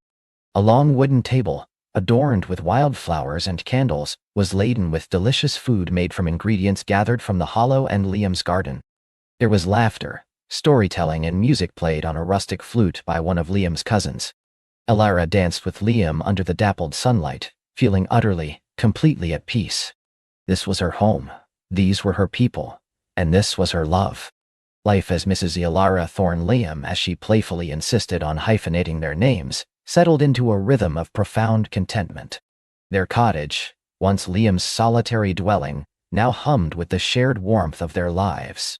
A long wooden table, adorned with wildflowers and candles, was laden with delicious food made from ingredients gathered from the hollow and Liam's garden. There was laughter, storytelling, and music played on a rustic flute by one of Liam's cousins. Elara danced with Liam under the dappled sunlight, feeling utterly, completely at peace. This was her home, these were her people, and this was her love. Life as Mrs. Elara Thorne Liam, as she playfully insisted on hyphenating their names, settled into a rhythm of profound contentment. Their cottage, once Liam's solitary dwelling, now hummed with the shared warmth of their lives.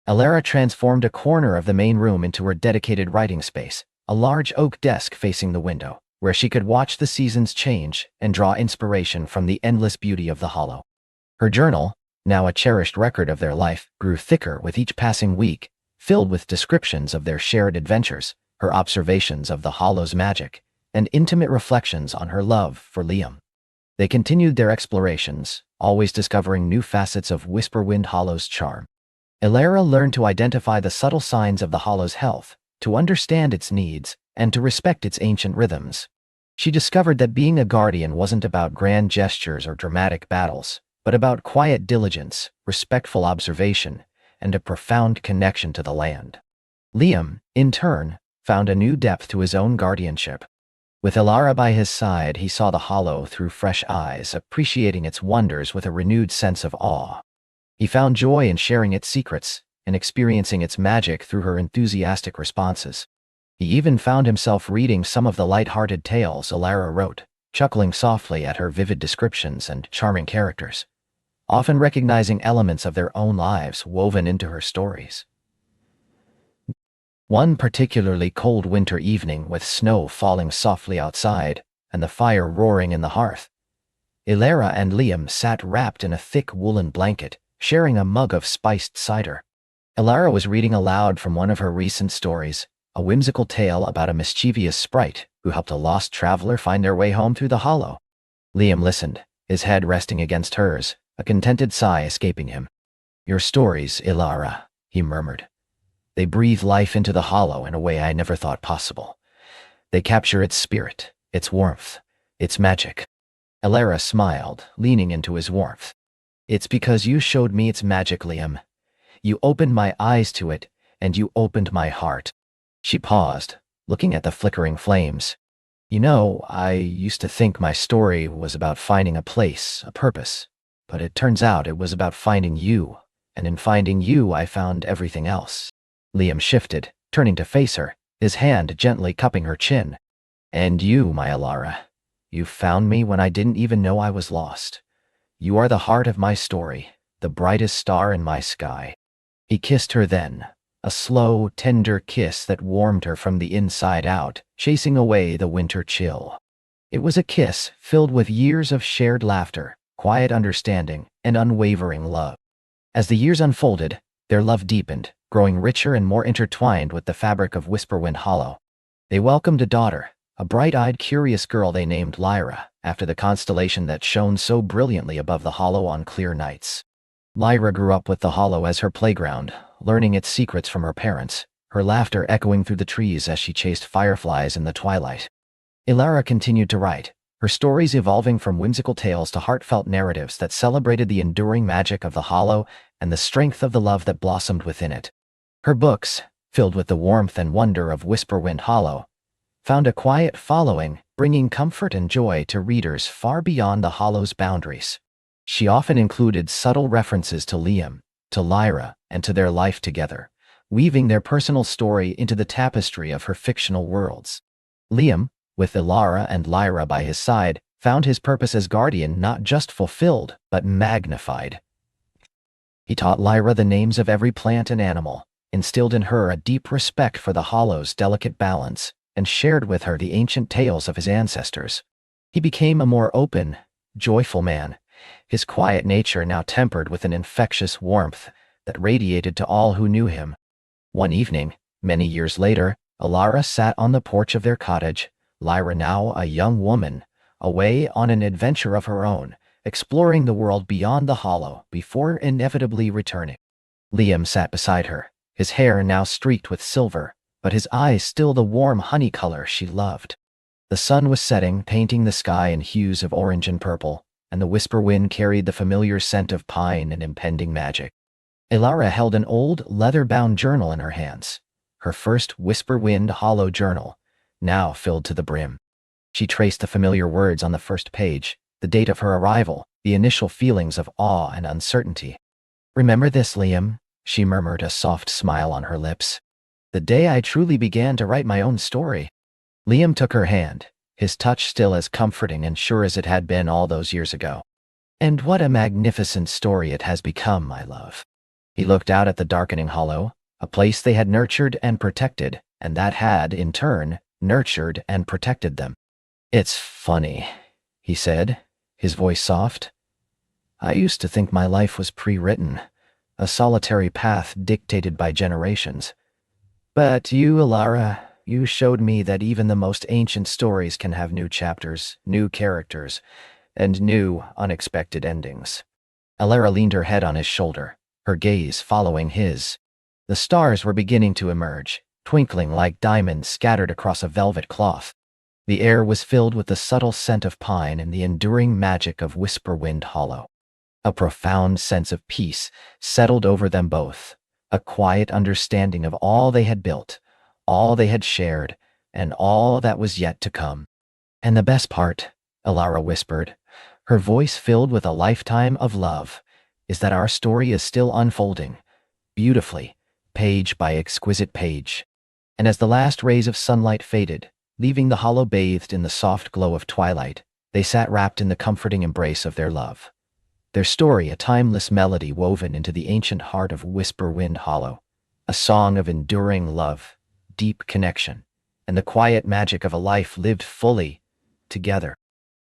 Elara transformed a corner of the main room into her dedicated writing space, a large oak desk facing the window, where she could watch the seasons change and draw inspiration from the endless beauty of the hollow. Her journal, now a cherished record of their life, grew thicker with each passing week, filled with descriptions of their shared adventures, her observations of the hollow's magic, and intimate reflections on her love for Liam. They continued their explorations, always discovering new facets of Whisperwind Hollow's charm. Elara learned to identify the subtle signs of the Hollow's health, to understand its needs, and to respect its ancient rhythms. She discovered that being a guardian wasn't about grand gestures or dramatic battles, but about quiet diligence, respectful observation, and a profound connection to the land. Liam, in turn, found a new depth to his own guardianship. With Elara by his side, he saw the Hollow through fresh eyes, appreciating its wonders with a renewed sense of awe. He found joy in sharing its secrets, and experiencing its magic through her enthusiastic responses. He even found himself reading some of the light-hearted tales Elara wrote, chuckling softly at her vivid descriptions and charming characters, often recognizing elements of their own lives woven into her stories. One particularly cold winter evening, with snow falling softly outside and the fire roaring in the hearth, Elara and Liam sat wrapped in a thick woolen blanket, sharing a mug of spiced cider. Elara was reading aloud from one of her recent stories, a whimsical tale about a mischievous sprite who helped a lost traveler find their way home through the Hollow. Liam listened, his head resting against hers, a contented sigh escaping him. "Your stories, Elara," he murmured. "They breathe life into the Hollow in a way I never thought possible. They capture its spirit, its warmth, its magic." Elara smiled, leaning into his warmth. "It's because you showed me its magic, Liam. You opened my eyes to it, and you opened my heart." She paused, looking at the flickering flames. "You know, I used to think my story was about finding a place, a purpose. But it turns out it was about finding you, and in finding you I found everything else." Liam shifted, turning to face her, his hand gently cupping her chin. "And you, my Elara, you found me when I didn't even know I was lost. You are the heart of my story, the brightest star in my sky." He kissed her then, a slow, tender kiss that warmed her from the inside out, chasing away the winter chill. It was a kiss filled with years of shared laughter, quiet understanding, and unwavering love. As the years unfolded, their love deepened, growing richer and more intertwined with the fabric of Whisperwind Hollow. They welcomed a daughter, a bright-eyed, curious girl they named Lyra, after the constellation that shone so brilliantly above the Hollow on clear nights. Lyra grew up with the Hollow as her playground, learning its secrets from her parents, her laughter echoing through the trees as she chased fireflies in the twilight. Elara continued to write, her stories evolving from whimsical tales to heartfelt narratives that celebrated the enduring magic of the Hollow and the strength of the love that blossomed within it. Her books, filled with the warmth and wonder of Whisperwind Hollow, found a quiet following, bringing comfort and joy to readers far beyond the Hollow's boundaries. She often included subtle references to Liam, to Lyra, and to their life together, weaving their personal story into the tapestry of her fictional worlds. Liam, with Elara and Lyra by his side, found his purpose as guardian not just fulfilled, but magnified. He taught Lyra the names of every plant and animal, instilled in her a deep respect for the Hollow's delicate balance, and shared with her the ancient tales of his ancestors. He became a more open, joyful man, his quiet nature now tempered with an infectious warmth that radiated to all who knew him. One evening, many years later, Elara sat on the porch of their cottage, Lyra now a young woman, away on an adventure of her own, exploring the world beyond the Hollow before inevitably returning. Liam sat beside her, his hair now streaked with silver, but his eyes still the warm honey color she loved. The sun was setting, painting the sky in hues of orange and purple, and the whisper wind carried the familiar scent of pine and impending magic. Elara held an old, leather-bound journal in her hands, her first Whisperwind Hollow journal, now filled to the brim. She traced the familiar words on the first page, the date of her arrival, the initial feelings of awe and uncertainty. "Remember this, Liam," she murmured, a soft smile on her lips. "The day I truly began to write my own story." Liam took her hand, his touch still as comforting and sure as it had been all those years ago. "And what a magnificent story it has become, my love." He looked out at the darkening Hollow, a place they had nurtured and protected, and that had, in turn, nurtured and protected them. "It's funny," he said, his voice soft. "I used to think my life was pre-written, a solitary path dictated by generations. But you, Elara, you showed me that even the most ancient stories can have new chapters, new characters, and new, unexpected endings." Alara leaned her head on his shoulder, her gaze following his. The stars were beginning to emerge, twinkling like diamonds scattered across a velvet cloth. The air was filled with the subtle scent of pine and the enduring magic of Whisperwind Hollow. A profound sense of peace settled over them both, a quiet understanding of all they had built, all they had shared, and all that was yet to come. And the best part, Alara whispered, her voice filled with a lifetime of love, is that our story is still unfolding, beautifully, page by exquisite page. And as the last rays of sunlight faded, leaving the hollow bathed in the soft glow of twilight, they sat wrapped in the comforting embrace of their love. Their story, a timeless melody woven into the ancient heart of Whisperwind Hollow, a song of enduring love, deep connection, and the quiet magic of a life lived fully together.